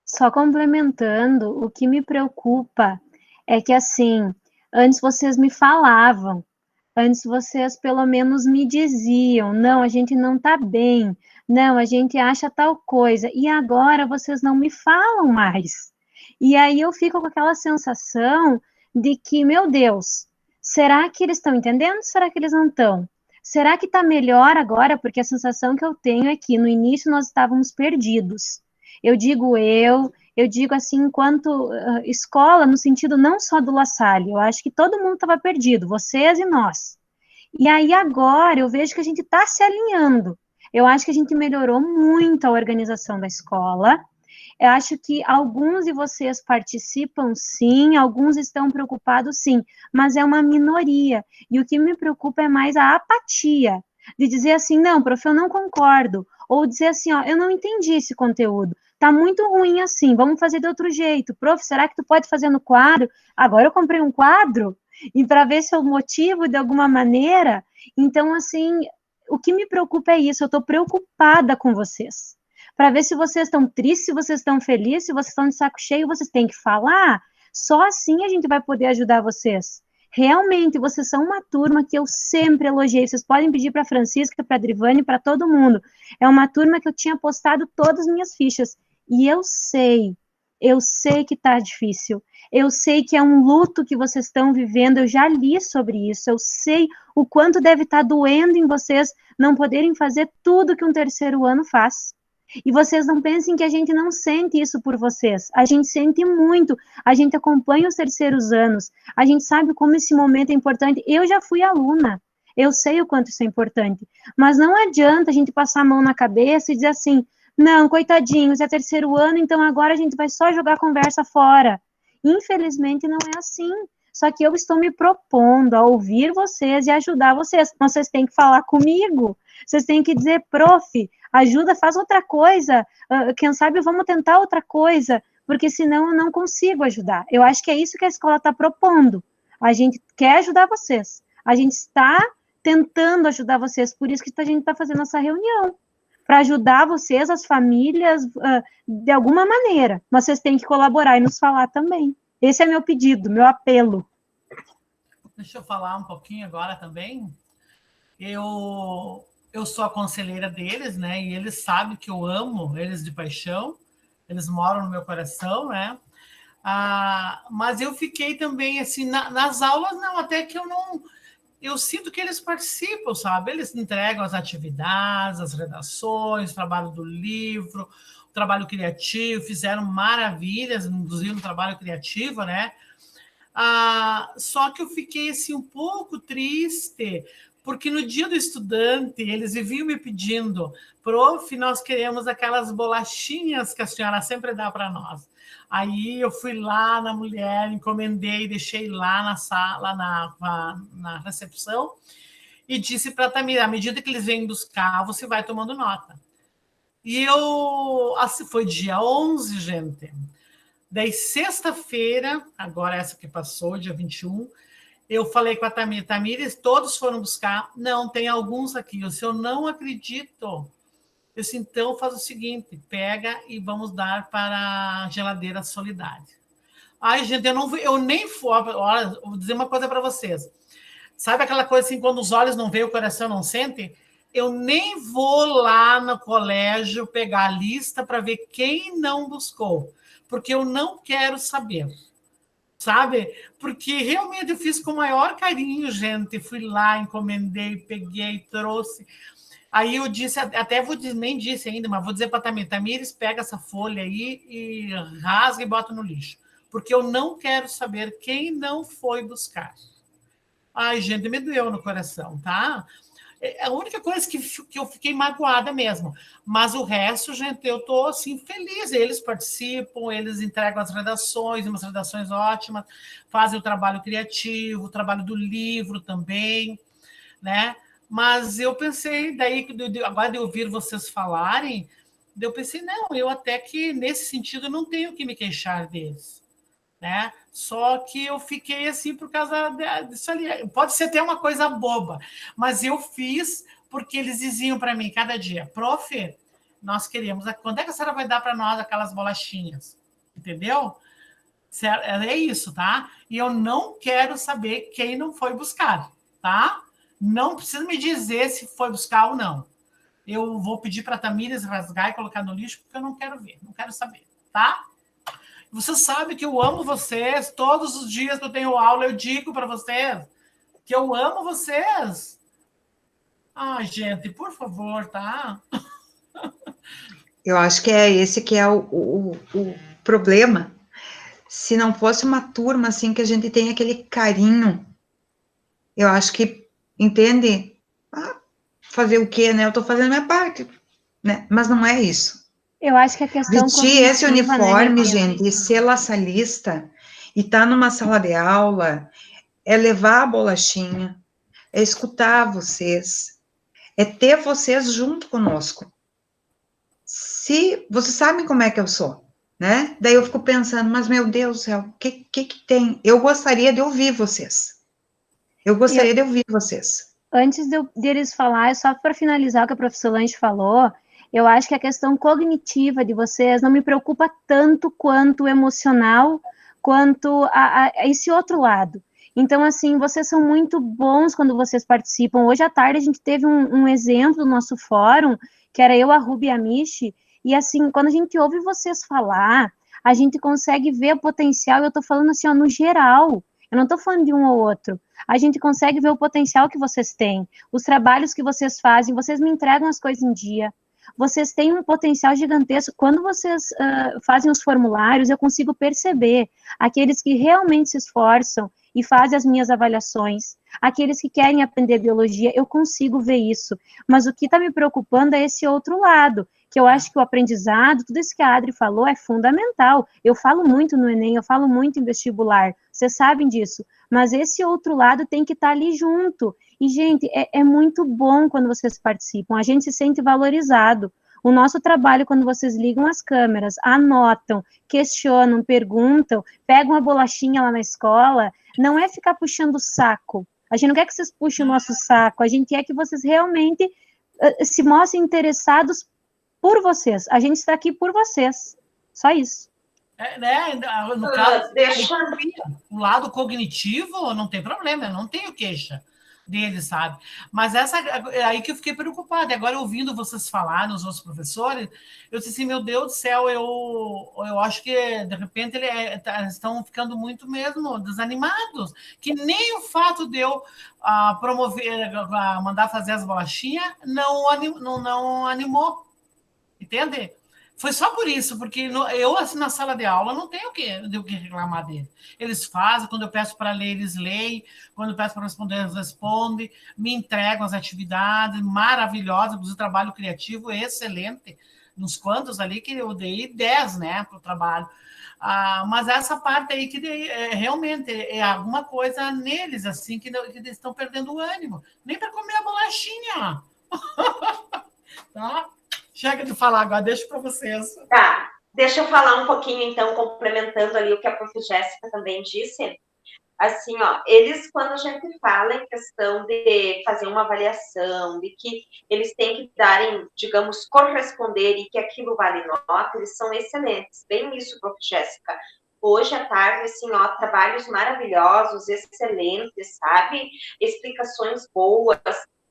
Só complementando, o que me preocupa é que, assim, antes vocês me falavam, antes vocês pelo menos me diziam, não, a gente não tá bem, não, a gente acha tal coisa, e agora vocês não me falam mais. E aí eu fico com aquela sensação de que, meu Deus, será que eles estão entendendo? Será que eles não estão? Será que está melhor agora? Porque a sensação que eu tenho é que no início nós estávamos perdidos. Eu digo assim, enquanto escola, no sentido não só do La Salle, eu acho que todo mundo estava perdido, vocês e nós. E aí agora eu vejo que a gente está se alinhando. Eu acho que a gente melhorou muito a organização da escola. Eu acho que alguns de vocês participam, sim, alguns estão preocupados, sim, mas é uma minoria. E o que me preocupa é mais a apatia, de dizer assim, não, prof, eu não concordo, ou dizer assim, ó, eu não entendi esse conteúdo, tá muito ruim assim, vamos fazer de outro jeito. Prof, será que tu pode fazer no quadro? Agora eu comprei um quadro, e para ver se eu motivo de alguma maneira. Então, assim, o que me preocupa é isso, eu estou preocupada com vocês, para ver se vocês estão tristes, se vocês estão felizes, se vocês estão de saco cheio, vocês têm que falar. Só assim a gente vai poder ajudar vocês. Realmente, vocês são uma turma que eu sempre elogiei. Vocês podem pedir para a Francisca, para a Drivane, para todo mundo. É uma turma que eu tinha postado todas as minhas fichas. E eu sei que está difícil. Eu sei que é um luto que vocês estão vivendo. Eu já li sobre isso. Eu sei o quanto deve estar doendo em vocês não poderem fazer tudo que um terceiro ano faz. E vocês não pensem que a gente não sente isso por vocês. A gente sente muito. A gente acompanha os terceiros anos. A gente sabe como esse momento é importante. Eu já fui aluna. Eu sei o quanto isso é importante. Mas não adianta a gente passar a mão na cabeça e dizer assim, não, coitadinhos, é terceiro ano, então agora a gente vai só jogar a conversa fora. Infelizmente não é assim. Só que eu estou me propondo a ouvir vocês e ajudar vocês. Vocês têm que falar comigo. Vocês têm que dizer, prof, ajuda, faz outra coisa. Quem sabe vamos tentar outra coisa, porque senão eu não consigo ajudar. Eu acho que é isso que a escola está propondo. A gente quer ajudar vocês. A gente está tentando ajudar vocês, por isso que a gente está fazendo essa reunião, para ajudar vocês, as famílias, de alguma maneira. Mas vocês têm que colaborar e nos falar também. Esse é meu pedido, meu apelo. Deixa eu falar um pouquinho agora também. Eu sou a conselheira deles, né? E eles sabem que eu amo eles de paixão. Eles moram no meu coração, né? Mas eu fiquei também, assim, nas aulas, não, até que eu não... Eu sinto que eles participam, sabe? Eles entregam as atividades, as redações, o trabalho do livro, o trabalho criativo, fizeram maravilhas, induzindo o trabalho criativo, né? Só que eu fiquei, assim, um pouco triste, porque no dia do estudante, eles viviam me pedindo, prof, nós queremos aquelas bolachinhas que a senhora sempre dá para nós. Aí eu fui lá na mulher, encomendei, deixei lá na sala, na recepção, e disse para a Tamira, à medida que eles vêm buscar, você vai tomando nota. E assim, foi dia 11, gente. Daí, sexta-feira, agora essa que passou, dia 21, eu falei com a Tamira, todos foram buscar. Não, tem alguns aqui. Eu não acredito. Eu disse, então, faz o seguinte, pega e vamos dar para a geladeira solidária. Ai, gente, eu nem vou... Olha, vou dizer uma coisa para vocês. Sabe aquela coisa assim, quando os olhos não veem, o coração não sente? Eu nem vou lá no colégio pegar a lista para ver quem não buscou, porque eu não quero saber. Sabe? Porque realmente eu fiz com o maior carinho, gente. Fui lá, encomendei, peguei, trouxe. Aí eu disse, até nem disse ainda, mas vou dizer para a Tamires, pega essa folha aí e rasga e bota no lixo. Porque eu não quero saber quem não foi buscar. Ai, gente, me doeu no coração, tá? É a única coisa que eu fiquei magoada mesmo. Mas o resto, gente, eu estou assim, feliz. Eles participam, eles entregam as redações, umas redações ótimas, fazem o trabalho criativo, o trabalho do livro também, né? Mas eu pensei, daí, agora de ouvir vocês falarem, eu pensei, não, eu até que nesse sentido não tenho que me queixar deles, né? Só que eu fiquei assim por causa disso ali. Pode ser até uma coisa boba, mas eu fiz porque eles diziam para mim cada dia, prof, nós queremos, quando é que a senhora vai dar para nós aquelas bolachinhas? Entendeu? É isso, tá? E eu não quero saber quem não foi buscar, tá? Não precisa me dizer se foi buscar ou não. Eu vou pedir para a Tamires rasgar e colocar no lixo, porque eu não quero ver, não quero saber, tá? Você sabe que eu amo vocês. Todos os dias que eu tenho aula, eu digo para vocês que eu amo vocês. Ai, gente, por favor, tá? Eu acho que é esse que é o problema. Se não fosse uma turma, assim, que a gente tem aquele carinho, eu acho que, entende? Fazer o quê, né? Eu tô fazendo a minha parte, né? Mas não é isso. Eu acho que a questão... Vestir esse uniforme, né, gente, e ser laçalista, e tá numa sala de aula, é levar a bolachinha, é escutar vocês, é ter vocês junto conosco. Se vocês sabem como é que eu sou, né? Daí eu fico pensando, mas meu Deus do céu, o que tem? Eu gostaria de ouvir vocês. Eu gostaria de ouvir vocês. Antes deles falar, só para finalizar o que a professora Lange falou, eu acho que a questão cognitiva de vocês não me preocupa tanto quanto o emocional, quanto a esse outro lado. Então, assim, vocês são muito bons quando vocês participam. Hoje à tarde a gente teve um exemplo no nosso fórum, que era eu, a Ruby e a Michi, e assim, quando a gente ouve vocês falar, a gente consegue ver o potencial, eu estou falando assim, ó, no geral, eu não estou falando de um ou outro, a gente consegue ver o potencial que vocês têm, os trabalhos que vocês fazem, vocês me entregam as coisas em dia, vocês têm um potencial gigantesco. Quando vocês fazem os formulários, eu consigo perceber aqueles que realmente se esforçam e fazem as minhas avaliações, aqueles que querem aprender biologia, eu consigo ver isso. Mas o que está me preocupando é esse outro lado, que eu acho que o aprendizado, tudo isso que a Adri falou é fundamental. Eu falo muito no Enem, eu falo muito em vestibular, vocês sabem disso, mas esse outro lado tem que estar ali junto. E, gente, é muito bom quando vocês participam, a gente se sente valorizado. O nosso trabalho, quando vocês ligam as câmeras, anotam, questionam, perguntam, pegam a bolachinha lá na escola, não é ficar puxando o saco. A gente não quer que vocês puxem o nosso saco, a gente quer que vocês realmente se mostrem interessados por vocês. A gente está aqui por vocês. Só isso. Né? No caso, Deixa... o lado cognitivo não tem problema, eu não tenho queixa dele, sabe? Mas essa é aí que eu fiquei preocupada. Agora, ouvindo vocês falarem, os outros professores, eu disse assim, meu Deus do céu, eu acho que, de repente, eles estão ficando muito mesmo desanimados, que nem o fato de eu promover, mandar fazer as bolachinhas, não animou, entende? Foi só por isso, porque eu, assim, na sala de aula, não tenho o que reclamar dele. Eles fazem, quando eu peço para ler, eles leem, quando eu peço para responder, eles respondem, me entregam as atividades maravilhosas, o trabalho criativo é excelente, nos quantos ali que eu dei 10, né, para o trabalho. Mas essa parte aí que realmente é alguma coisa neles, assim, que eles estão perdendo o ânimo. Nem para comer a bolachinha. Tá? Chega de falar agora, deixa para vocês. Tá, deixa eu falar um pouquinho, então, complementando ali o que a prof. Jéssica também disse. Assim, ó, eles, quando a gente fala em questão de fazer uma avaliação, de que eles têm que darem, digamos, corresponder e que aquilo vale nota, eles são excelentes. Bem isso, prof. Jéssica. Hoje à tarde, assim, ó, trabalhos maravilhosos, excelentes, sabe? Explicações boas.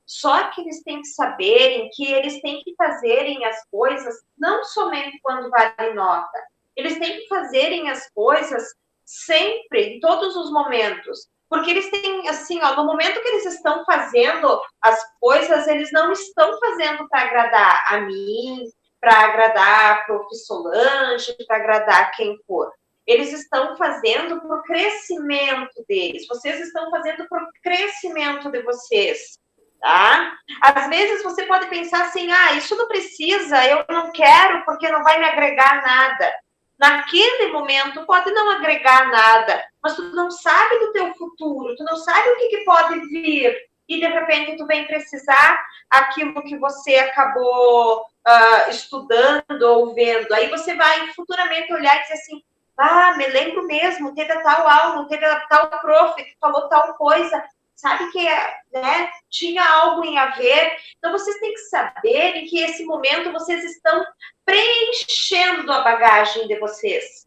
Só que eles têm que saberem que eles têm que fazerem as coisas não somente quando vale nota. Eles têm que fazerem as coisas sempre, em todos os momentos. Porque eles têm, assim, ó, no momento que eles estão fazendo as coisas, eles não estão fazendo para agradar a mim, para agradar a prof. Solange, para agradar quem for. Eles estão fazendo para o crescimento deles. Vocês estão fazendo para o crescimento de vocês. Tá? Às vezes você pode pensar assim, isso não precisa, eu não quero porque não vai me agregar nada. Naquele momento pode não agregar nada, mas tu não sabe do teu futuro, tu não sabe o que pode vir e de repente tu vem precisar aquilo que você acabou estudando ou vendo. Aí você vai futuramente olhar e dizer assim, me lembro mesmo, teve a tal aula, teve a tal prof que falou tal coisa, sabe que né, tinha algo em a ver. Então, vocês têm que saber que esse momento vocês estão preenchendo a bagagem de vocês,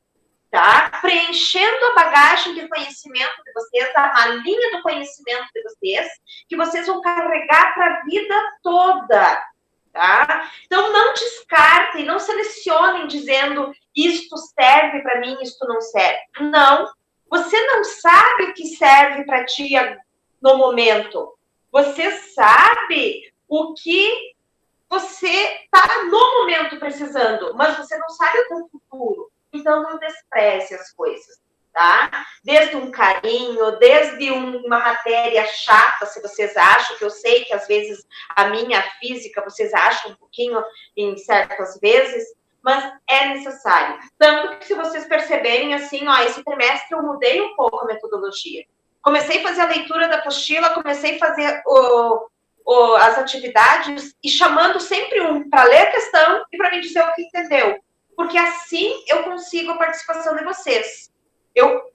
tá? Preenchendo a bagagem de conhecimento de vocês, a malinha do conhecimento de vocês, que vocês vão carregar para a vida toda, tá? Então, não descartem, não selecionem dizendo isto serve para mim, isto não serve. Não. Você não sabe o que serve para ti no momento. Você sabe o que você está no momento precisando, mas você não sabe o futuro. Então, não despreze as coisas, tá? Desde um carinho, desde uma matéria chata, se vocês acham, que eu sei que às vezes a minha física, vocês acham um pouquinho em certas vezes, mas é necessário. Tanto que se vocês perceberem, assim, esse trimestre eu mudei um pouco a metodologia. Comecei a fazer a leitura da apostila, comecei a fazer as atividades e chamando sempre um para ler a questão e para me dizer o que entendeu. Porque assim eu consigo a participação de vocês.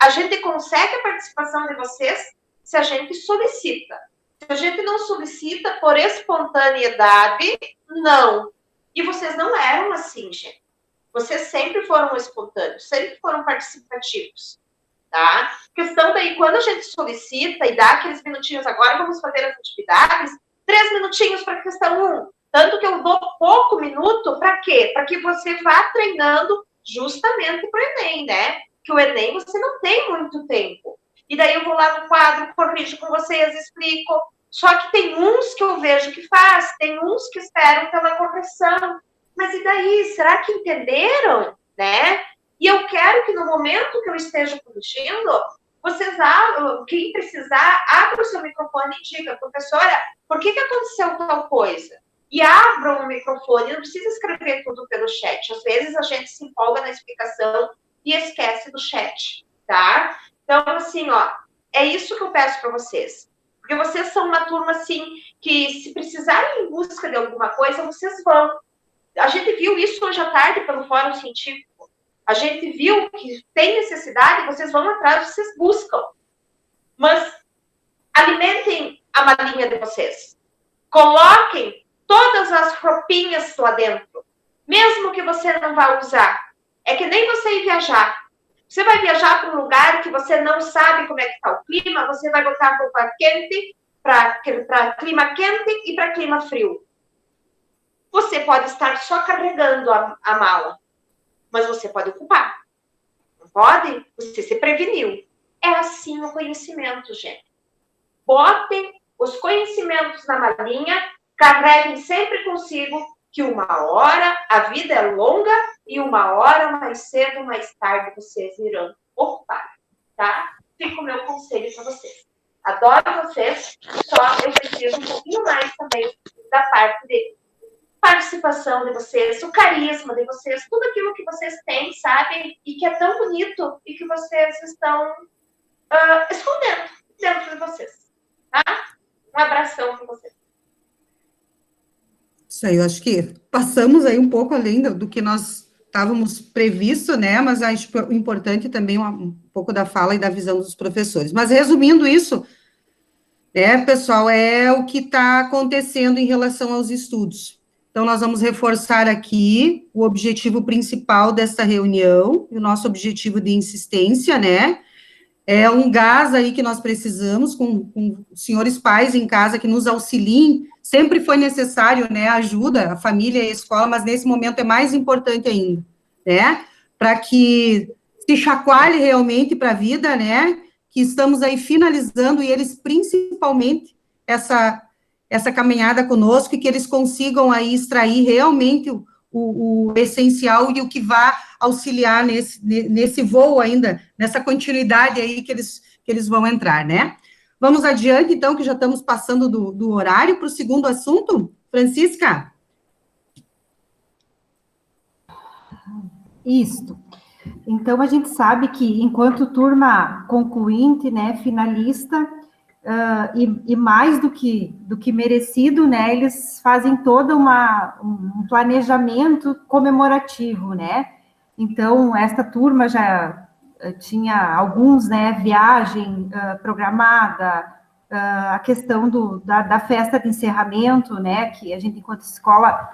A gente consegue a participação de vocês se a gente solicita. Se a gente não solicita por espontaneidade, não. E vocês não eram assim, gente. Vocês sempre foram espontâneos, sempre foram participativos. Tá? Questão daí, quando a gente solicita e dá aqueles minutinhos, agora vamos fazer as atividades, 3 minutinhos para a questão 1. Tanto que eu dou pouco minuto, para quê? Para que você vá treinando justamente para o Enem, né? Que o Enem você não tem muito tempo. E daí eu vou lá no quadro, corrijo com vocês, explico. Só que tem uns que eu vejo que faz, tem uns que esperam pela correção. Mas e daí? Será que entenderam? Né? E eu quero que no momento que eu esteja corrigindo, vocês, quem precisar, abra o seu microfone e diga, professora, por que aconteceu tal coisa? E abram o microfone, não precisa escrever tudo pelo chat. Às vezes a gente se empolga na explicação e esquece do chat, tá? Então, assim, é isso que eu peço para vocês. Porque vocês são uma turma, assim, que se precisarem em busca de alguma coisa, vocês vão. A gente viu isso hoje à tarde pelo Fórum Científico. A gente viu que tem necessidade, vocês vão atrás, vocês buscam. Mas alimentem a malinha de vocês. Coloquem todas as roupinhas lá dentro. Mesmo que você não vá usar. É que nem você ir viajar. Você vai viajar para um lugar que você não sabe como é que está o clima, você vai botar roupa quente para clima quente e para clima frio. Você pode estar só carregando a mala, mas você pode ocupar. Não pode? Você se preveniu. É assim o conhecimento, gente. Botem os conhecimentos na malinha, carreguem sempre consigo que uma hora, a vida é longa, e uma hora, mais cedo, mais tarde, vocês irão ocupar, tá? Fica o meu conselho para vocês. Adoro vocês, só eu preciso um pouquinho mais também da parte de participação de vocês, o carisma de vocês, tudo aquilo que vocês têm, sabe? E que é tão bonito e que vocês estão escondendo dentro de vocês, tá? Um abração para vocês. Isso aí, eu acho que passamos aí um pouco além do que nós estávamos previsto, né, mas acho importante também um pouco da fala e da visão dos professores. Mas, resumindo isso, né, pessoal, é o que está acontecendo em relação aos estudos. Então, nós vamos reforçar aqui o objetivo principal dessa reunião, o nosso objetivo de insistência, né, é um gás aí que nós precisamos, com os senhores pais em casa que nos auxiliem. Sempre foi necessário, né, ajuda, a família e a escola, mas nesse momento é mais importante ainda, né, para que se chacoalhe realmente para a vida, né, que estamos aí finalizando, e eles principalmente essa caminhada conosco, e que eles consigam aí extrair realmente o essencial e o que vai auxiliar nesse voo ainda, nessa continuidade aí que eles vão entrar, né? Vamos adiante, então, que já estamos passando do horário para o segundo assunto. Francisca? Isso. Então, a gente sabe que, enquanto turma concluinte, né, finalista, e mais do que merecido, né, eles fazem todo um planejamento comemorativo, né? Então, esta turma já tinha alguns, né, viagem programada, a questão da festa de encerramento, né, que a gente, enquanto escola,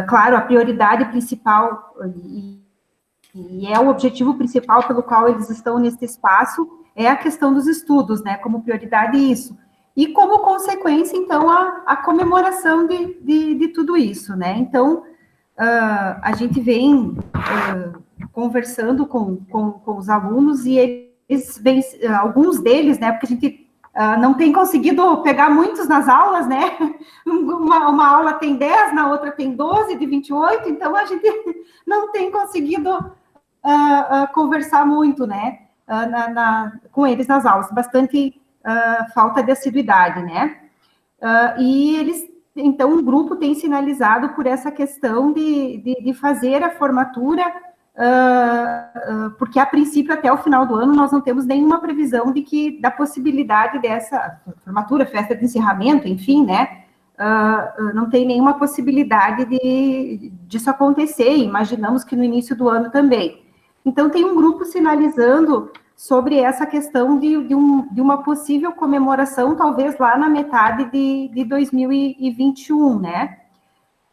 claro, a prioridade principal, e é o objetivo principal pelo qual eles estão nesse espaço, é a questão dos estudos, né, como prioridade isso. E como consequência, então, a comemoração de tudo isso, né? Então, a gente vem conversando com os alunos, e eles vêm, alguns deles, né, porque a gente não tem conseguido pegar muitos nas aulas, né? Uma aula tem 10, na outra tem 12, de 28, então a gente não tem conseguido conversar muito, né? Com eles nas aulas, bastante falta de assiduidade, né? E eles, então, o grupo tem sinalizado por essa questão de fazer a formatura, porque, a princípio, até o final do ano, nós não temos nenhuma previsão da possibilidade dessa formatura, festa de encerramento, enfim, né? Não tem nenhuma possibilidade disso acontecer, imaginamos que no início do ano também. Então, tem um grupo sinalizando sobre essa questão de uma possível comemoração, talvez lá na metade de 2021, né?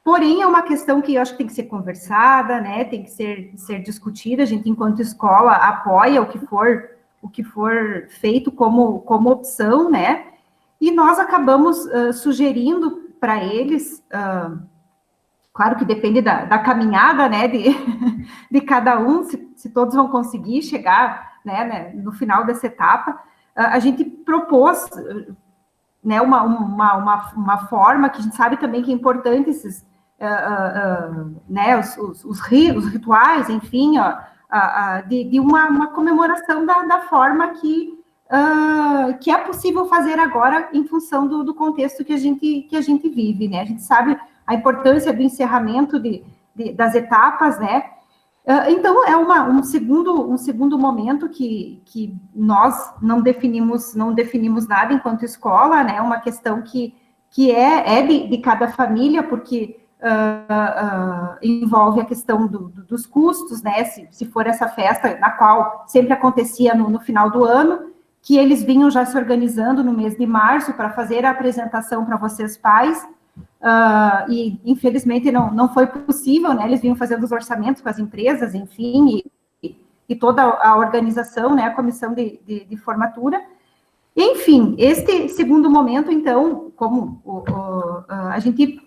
Porém, é uma questão que eu acho que tem que ser conversada, né? Tem que ser discutida. A gente, enquanto escola, apoia o que for feito como opção, né? E nós acabamos sugerindo para eles, claro que depende da caminhada, né, de cada um, se todos vão conseguir chegar, né, no final dessa etapa. A gente propôs, né, uma forma que a gente sabe também que é importante, né, os rituais, enfim, de uma comemoração da forma que é possível fazer agora em função do contexto que a gente vive, né? A gente sabe a importância do encerramento das etapas, né? Então, é um segundo momento que nós não definimos nada enquanto escola, né? Uma questão que é de cada família, porque envolve a questão dos custos, né? Se for essa festa, na qual sempre acontecia no final do ano, que eles vinham já se organizando no mês de março para fazer a apresentação para vocês pais, e infelizmente não foi possível, né? Eles vinham fazendo os orçamentos com as empresas, enfim, e e toda a organização, né, a comissão de formatura. Enfim, este segundo momento, então, como a gente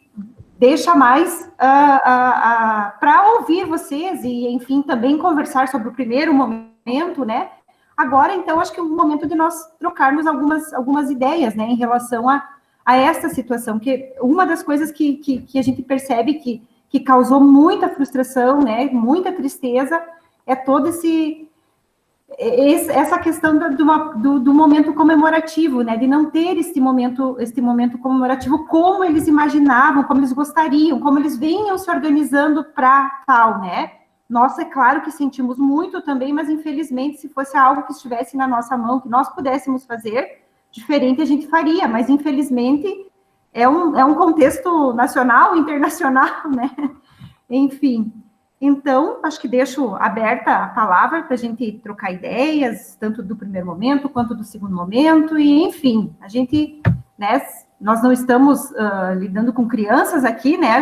deixa mais para ouvir vocês e, enfim, também conversar sobre o primeiro momento, né? Agora, então, acho que é o momento de nós trocarmos algumas ideias, né, em relação a essa situação, que uma das coisas que a gente percebe que causou muita frustração, né, muita tristeza, é todo essa questão do momento comemorativo, né, de não ter este momento comemorativo como eles imaginavam, como eles gostariam, como eles vinham se organizando para tal, né? Nós, é claro que sentimos muito também, mas infelizmente, se fosse algo que estivesse na nossa mão, que nós pudéssemos fazer, diferente a gente faria, mas infelizmente é um contexto nacional, internacional, né? Enfim. Então, acho que deixo aberta a palavra para a gente trocar ideias, tanto do primeiro momento quanto do segundo momento, e, enfim, a gente, né, nós não estamos lidando com crianças aqui, né,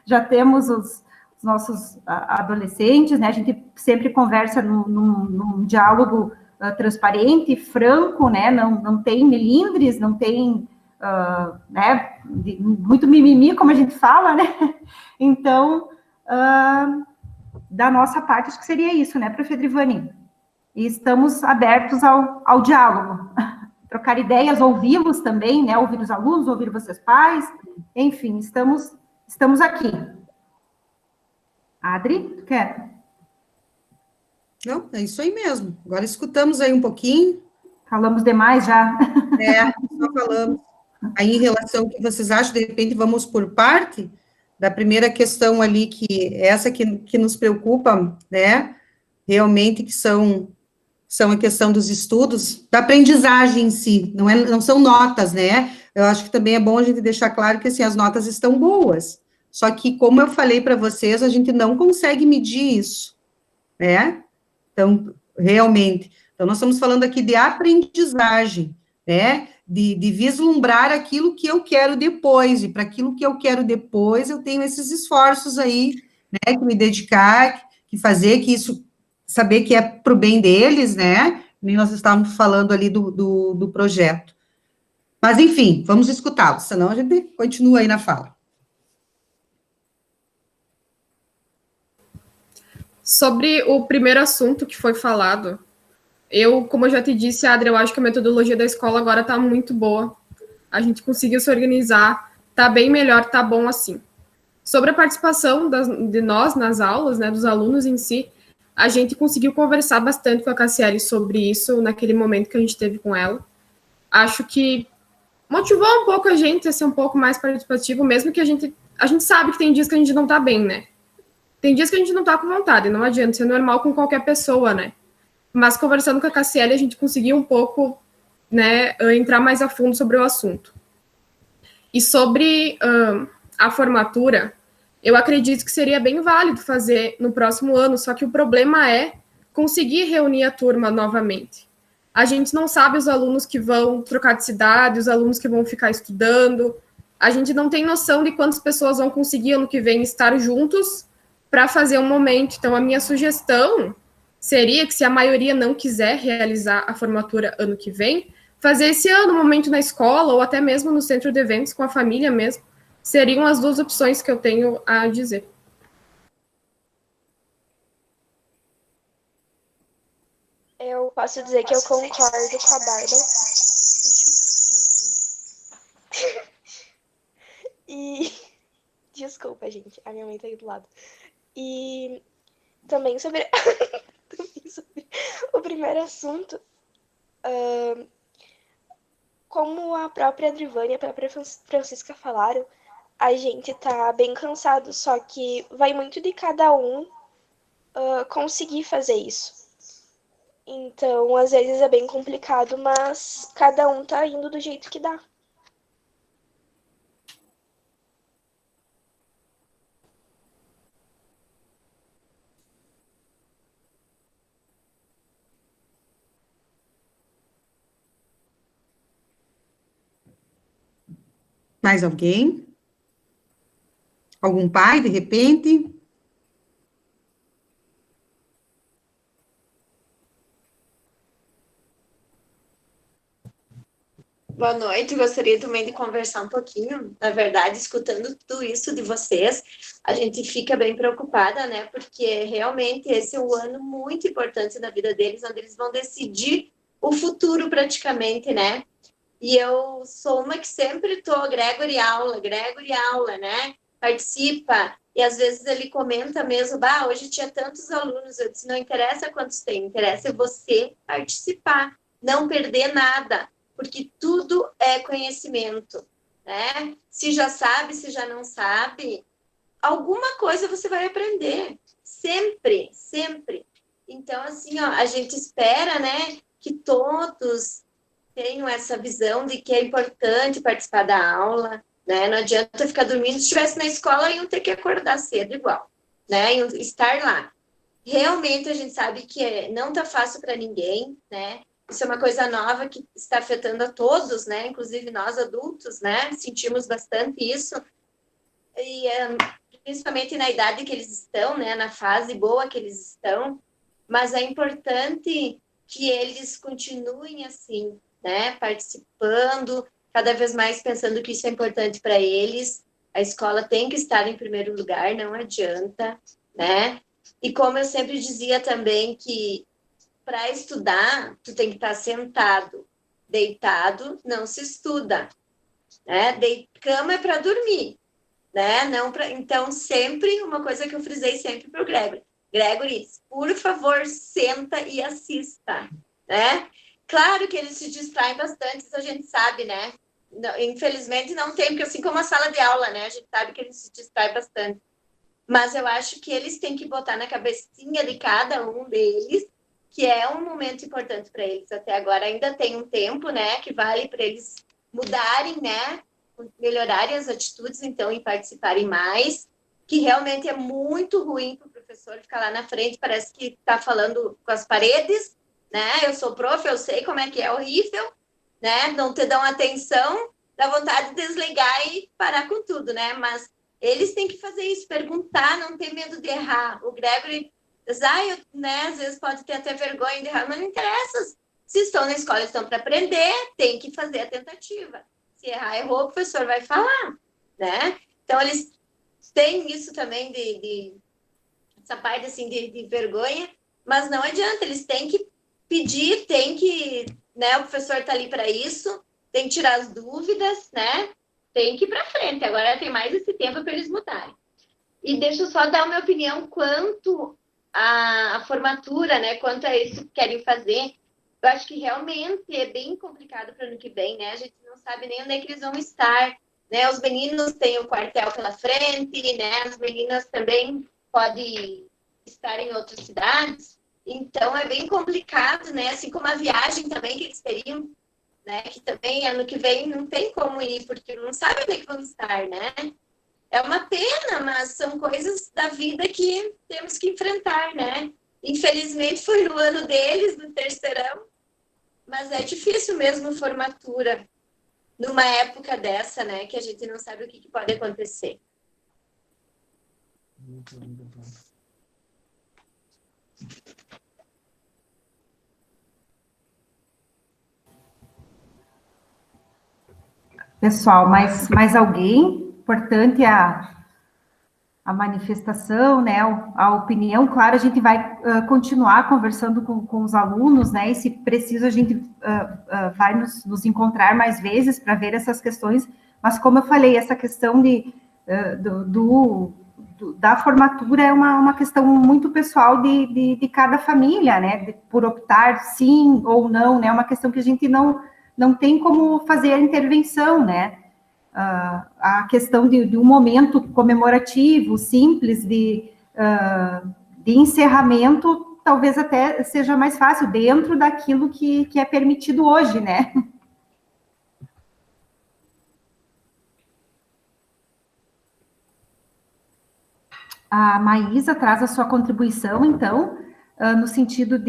já temos os nossos adolescentes, né, a gente sempre conversa num diálogo transparente, franco, né, não tem melindres, não tem, né, muito mimimi, como a gente fala, né, então... da nossa parte, acho que seria isso, né, Prof. Edrivani? E estamos abertos ao diálogo, trocar ideias, ouvi-los também, né, ouvir os alunos, ouvir vocês pais, enfim, estamos aqui. Adri, tu quer? Não, é isso aí mesmo. Agora escutamos aí um pouquinho. Falamos demais já. Só falamos. Aí, em relação ao que vocês acham, de repente, vamos por parte da primeira questão ali, que essa que nos preocupa, né, realmente, que são a questão dos estudos, da aprendizagem em si, não são notas, né, eu acho que também é bom a gente deixar claro que, assim, as notas estão boas, só que, como eu falei para vocês, a gente não consegue medir isso, né, então, realmente, então, nós estamos falando aqui de aprendizagem, né, de vislumbrar aquilo que eu quero depois, e para aquilo que eu quero depois, eu tenho esses esforços aí, né, que me dedicar, que fazer, que isso, saber que é para o bem deles, né, nem nós estávamos falando ali do projeto. Mas, enfim, vamos escutá-los, senão a gente continua aí na fala. Sobre o primeiro assunto que foi falado, como eu já te disse, Adri, eu acho que a metodologia da escola agora está muito boa. A gente conseguiu se organizar, está bem melhor, está bom assim. Sobre a participação de nós nas aulas, né, dos alunos em si, a gente conseguiu conversar bastante com a Cassiele sobre isso naquele momento que a gente teve com ela. Acho que motivou um pouco a gente a ser um pouco mais participativo, mesmo que a gente sabe que tem dias que a gente não está bem, né? Tem dias que a gente não está com vontade, não adianta, isso é normal com qualquer pessoa, né? Mas conversando com a Cassiele, a gente conseguiu um pouco, né, entrar mais a fundo sobre o assunto. E sobre a formatura, eu acredito que seria bem válido fazer no próximo ano, só que o problema é conseguir reunir a turma novamente. A gente não sabe os alunos que vão trocar de cidade, os alunos que vão ficar estudando, a gente não tem noção de quantas pessoas vão conseguir ano que vem estar juntos para fazer um momento. Então, a minha sugestão seria que, se a maioria não quiser realizar a formatura ano que vem, fazer esse ano um momento na escola ou até mesmo no centro de eventos com a família mesmo. Seriam as duas opções que eu tenho a dizer. Eu posso dizer que eu concordo com a Bárbara. E... Desculpa, gente. A minha mãe tá aí do lado. E também sobre o primeiro assunto, como a própria Adrivane e a própria Francisca falaram, a gente tá bem cansado, só que vai muito de cada um conseguir fazer isso. Então, às vezes é bem complicado, mas cada um tá indo do jeito que dá. Mais alguém? Algum pai, de repente? Boa noite, gostaria também de conversar um pouquinho. Na verdade, escutando tudo isso de vocês, a gente fica bem preocupada, né? Porque realmente esse é um ano muito importante na vida deles, onde eles vão decidir o futuro praticamente, né? E eu sou uma que sempre tô Gregory aula, né? Participa. E às vezes ele comenta mesmo, hoje tinha tantos alunos. Eu disse, não interessa quantos tem, interessa você participar, não perder nada, porque tudo é conhecimento, né? Se já sabe, se já não sabe, alguma coisa você vai aprender, sempre, sempre. Então, assim, ó, a gente espera, né, que todos tenham essa visão de que é importante participar da aula, né? Não adianta ficar dormindo. Se estivesse na escola, iam ter que acordar cedo igual, né? Iam estar lá. Realmente, a gente sabe que não está fácil para ninguém, né? Isso é uma coisa nova que está afetando a todos, né? Inclusive nós adultos, né? Sentimos bastante isso. E principalmente na idade que eles estão, né? Na fase boa que eles estão. Mas é importante que eles continuem assim, né? Participando, cada vez mais pensando que isso é importante para eles. A escola tem que estar em primeiro lugar, não adianta, né? E como eu sempre dizia também que para estudar, tu tem que estar sentado, deitado, não se estuda, né? Cama é para dormir, né? Não pra... Então, sempre, uma coisa que eu frisei sempre para o Gregory, por favor, senta e assista, né? Claro que eles se distraem bastante, isso a gente sabe, né? Não, infelizmente não tem, porque assim como a sala de aula, né? A gente sabe que eles se distraem bastante. Mas eu acho que eles têm que botar na cabecinha de cada um deles que é um momento importante para eles. Até agora ainda tem um tempo, né? Que vale para eles mudarem, né? Melhorarem as atitudes, então, e participarem mais. Que realmente é muito ruim para o professor ficar lá na frente, parece que está falando com as paredes, né? Eu sou prof, eu sei como é que é horrível, né? Não te dão atenção, dá vontade de desligar e parar com tudo, né? Mas eles têm que fazer isso, perguntar, não ter medo de errar. O Gregory diz, né? Às vezes pode ter até vergonha de errar, mas não interessa. Se estão na escola, estão para aprender, tem que fazer a tentativa. Se errar, errou, o professor vai falar, né? Então, eles têm isso também essa parte, assim, de vergonha, mas não adianta, eles têm que pedir, né? O professor está ali para isso, tem que tirar as dúvidas, né? Tem que ir para frente. Agora tem mais esse tempo para eles mudarem. E deixa eu só dar a minha opinião quanto à formatura, né? Quanto a isso que querem fazer. Eu acho que realmente é bem complicado para o ano que vem, né? A gente não sabe nem onde é que eles vão estar, né? Os meninos têm o quartel pela frente, né? As meninas também podem estar em outras cidades. Então, é bem complicado, né? Assim como a viagem também que eles teriam, né? Que também ano que vem não tem como ir, porque não sabe onde é que vão estar, né? É uma pena, mas são coisas da vida que temos que enfrentar, né? Infelizmente foi no ano deles, no terceirão, mas é difícil mesmo formatura numa época dessa, né? Que a gente não sabe o que pode acontecer. Pessoal, mais alguém? Importante a manifestação, né, a opinião. Claro, a gente vai continuar conversando com os alunos, né, e se preciso a gente vai nos encontrar mais vezes para ver essas questões, mas como eu falei, essa questão da formatura é uma questão muito pessoal de cada família, né, por optar sim ou não, né, é uma questão que a gente não tem como fazer a intervenção, né. A questão de um momento comemorativo, simples, de encerramento, talvez até seja mais fácil, dentro daquilo que é permitido hoje, né? A Maísa traz a sua contribuição, então, no sentido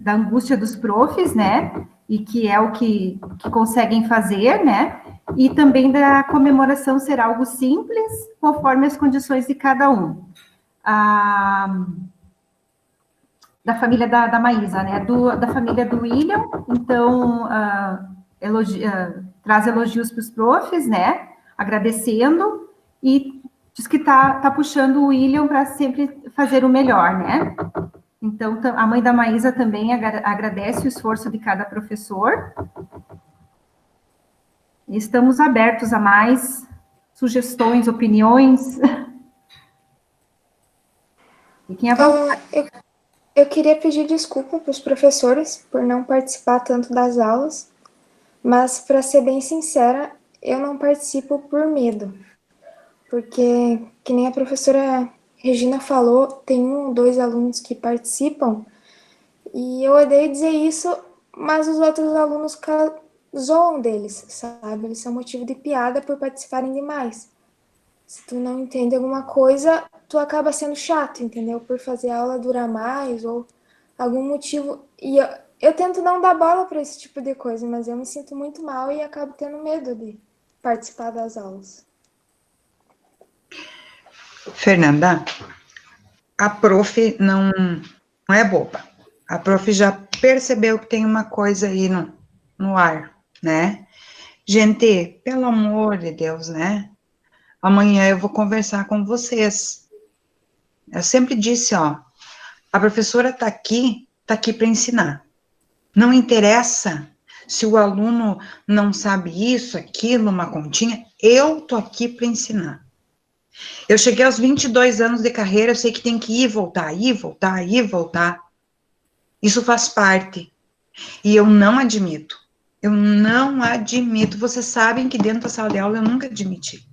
da angústia dos profs, né? E que é o que conseguem fazer, né? E também da comemoração ser algo simples, conforme as condições de cada um. Da família da Maísa, né? Da família do William, então, traz elogios para os profs, né? Agradecendo e diz que tá puxando o William para sempre fazer o melhor, né? Então, a mãe da Maísa também agradece o esforço de cada professor. E estamos abertos a mais sugestões, opiniões. Fiquem à vontade. Eu queria pedir desculpa para os professores por não participar tanto das aulas, mas, para ser bem sincera, eu não participo por medo. Porque, que nem a professora Regina falou, tem 1 ou 2 alunos que participam, e eu odeio dizer isso, mas os outros alunos zoam deles, sabe? Eles são motivo de piada por participarem demais. Se tu não entende alguma coisa, tu acaba sendo chato, entendeu? Por fazer a aula durar mais ou algum motivo. E eu tento não dar bola para esse tipo de coisa, mas eu me sinto muito mal e acabo tendo medo de participar das aulas. Fernanda, a prof não é boba. A prof já percebeu que tem uma coisa aí no ar, né? Gente, pelo amor de Deus, né? Amanhã eu vou conversar com vocês. Eu sempre disse, ó, a professora tá aqui para ensinar. Não interessa se o aluno não sabe isso, aquilo, uma continha, eu tô aqui para ensinar. Eu cheguei aos 22 anos de carreira, eu sei que tem que ir, voltar, ir, voltar, ir, voltar. Isso faz parte. E eu não admito. Eu não admito. Vocês sabem que dentro da sala de aula eu nunca admiti.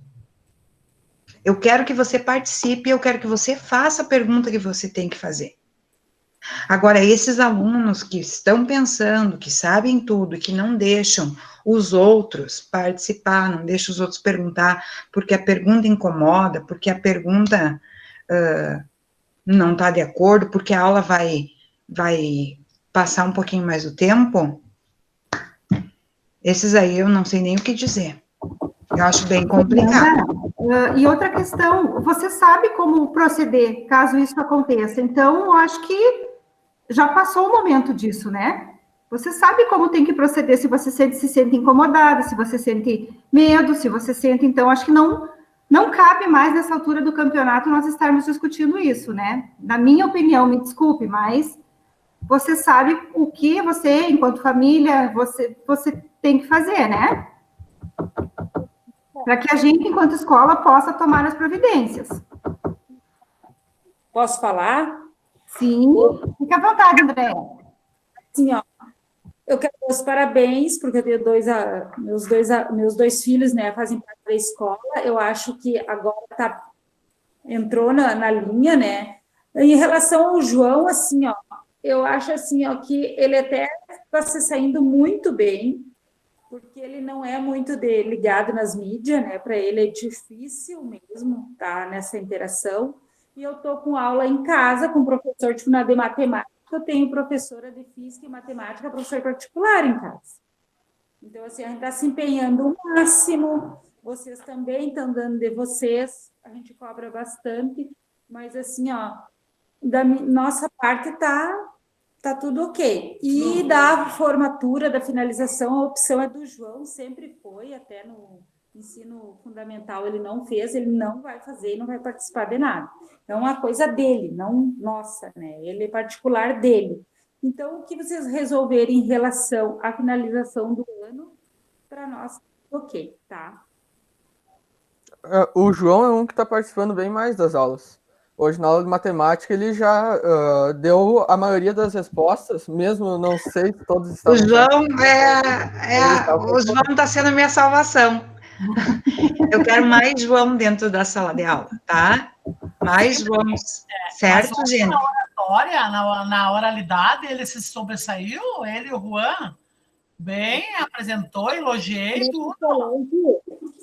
Eu quero que você participe, eu quero que você faça a pergunta que você tem que fazer. Agora, esses alunos que estão pensando, que sabem tudo, que não deixam os outros participar, não deixam os outros perguntar, porque a pergunta incomoda, porque a pergunta não está de acordo, porque a aula vai passar um pouquinho mais do tempo, esses aí eu não sei nem o que dizer. Eu acho bem complicado. E outra questão, você sabe como proceder caso isso aconteça. Então, eu acho que já passou o momento disso, né? Você sabe como tem que proceder se você se sente incomodada, se você sente medo, se você sente... Então, acho que não cabe mais nessa altura do campeonato nós estarmos discutindo isso, né? Na minha opinião, me desculpe, mas você sabe o que você, enquanto família, você tem que fazer, né? Para que a gente, enquanto escola, possa tomar as providências. Posso falar? Sim, fica à vontade, André. Sim, ó. Eu quero dar os parabéns, porque eu tenho meus dois filhos, né, fazem parte da escola. Eu acho que agora entrou na linha, né? Em relação ao João, assim, ó, eu acho assim, ó, que ele até está se saindo muito bem, porque ele não é muito ligado nas mídias, né? Para ele é difícil mesmo estar nessa interação. E eu estou com aula em casa com professor de matemática. Eu tenho professora de física e matemática, professor particular em casa. Então, assim, a gente está se empenhando o máximo. Vocês também estão dando de vocês. A gente cobra bastante. Mas, assim, ó, da nossa parte tá tudo ok. E da formatura, da finalização, a opção é do João, sempre foi, até no ensino fundamental ele não fez, ele não vai fazer e não vai participar de nada. É uma coisa dele, não nossa, né? Ele é particular dele. Então, o que vocês resolverem em relação à finalização do ano, para nós, ok, tá? O João é um que está participando bem mais das aulas. Hoje, na aula de matemática, ele já deu a maioria das respostas, mesmo não sei se todos estavam... O João está sendo a minha salvação. Eu quero mais João dentro da sala de aula, tá? Mais João, certo, gente? Na oratória, na oralidade, ele se sobressaiu, ele e o Juan, bem, apresentou, elogiei tudo.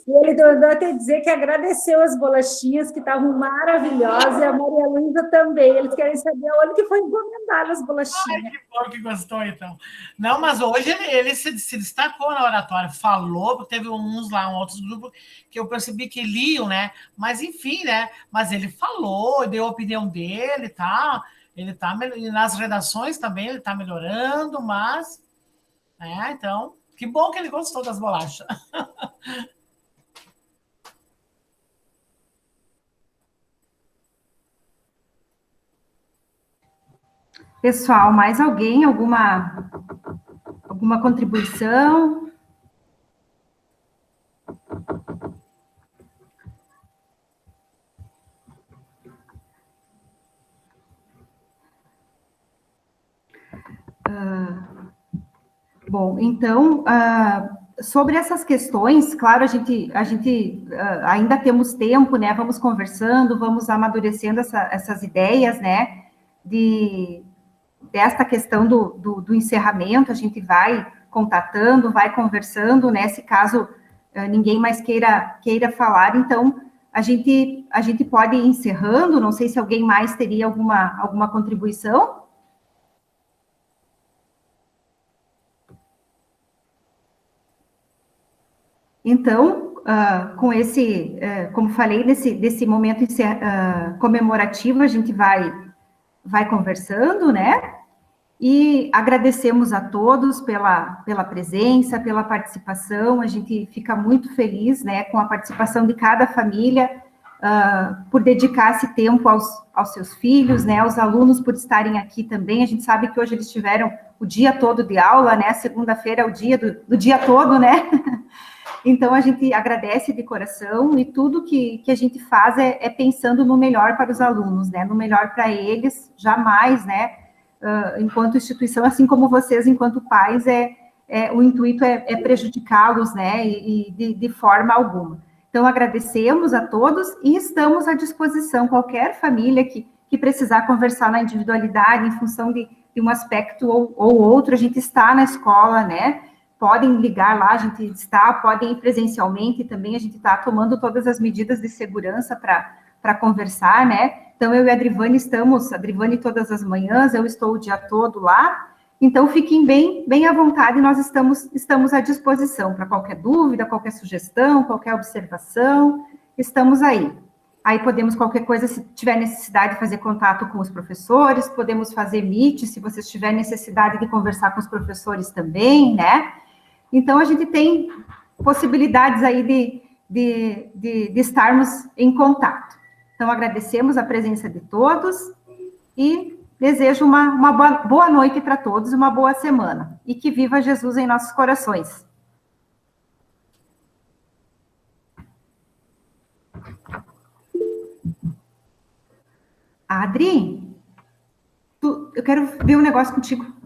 E ele mandou até dizer que agradeceu as bolachinhas, que estavam maravilhosas, e a Maria Luísa também. Eles querem saber onde que foi encomendada as bolachinhas. Ai, que bom que gostou, então. Não, mas hoje ele se destacou na oratória, falou, teve uns lá, outros grupos, que eu percebi que liam, né? Mas, enfim, né? Mas ele falou, deu a opinião dele, tá? Ele tá, nas redações também, ele tá melhorando, mas... então... Que bom que ele gostou das bolachas. Pessoal, mais alguém? Alguma contribuição? Bom, então, sobre essas questões, claro, a gente ainda temos tempo, né? Vamos conversando, vamos amadurecendo essas ideias, né? Desta questão do encerramento, a gente vai contatando, vai conversando, né? Se caso ninguém mais queira falar, então a gente pode ir encerrando. Não sei se alguém mais teria alguma contribuição. Então, com esse, como falei, desse momento comemorativo, a gente vai conversando, né? E agradecemos a todos pela presença, pela participação. A gente fica muito feliz, né, com a participação de cada família, por dedicar esse tempo aos seus filhos, né, aos alunos por estarem aqui também. A gente sabe que hoje eles tiveram o dia todo de aula, né? Segunda-feira é o dia do dia todo, né? Então, a gente agradece de coração, e tudo que a gente faz é pensando no melhor para os alunos, né? No melhor para eles, jamais, né? Enquanto instituição, assim como vocês, enquanto pais, o intuito é prejudicá-los, né? E de forma alguma. Então, agradecemos a todos e estamos à disposição. Qualquer família que precisar conversar na individualidade, em função de um aspecto ou outro, a gente está na escola, né? Podem ligar lá, a gente está, podem ir presencialmente também, a gente está tomando todas as medidas de segurança para conversar, né? Então, eu e a Drivane todas as manhãs, eu estou o dia todo lá, então fiquem bem à vontade, nós estamos à disposição para qualquer dúvida, qualquer sugestão, qualquer observação, estamos aí. Aí podemos, qualquer coisa, se tiver necessidade de fazer contato com os professores, podemos fazer Meet, se vocês tiverem necessidade de conversar com os professores também, né? Então, a gente tem possibilidades aí de estarmos em contato. Então, agradecemos a presença de todos e desejo uma boa noite para todos e uma boa semana. E que viva Jesus em nossos corações. Adri, eu quero ver um negócio contigo.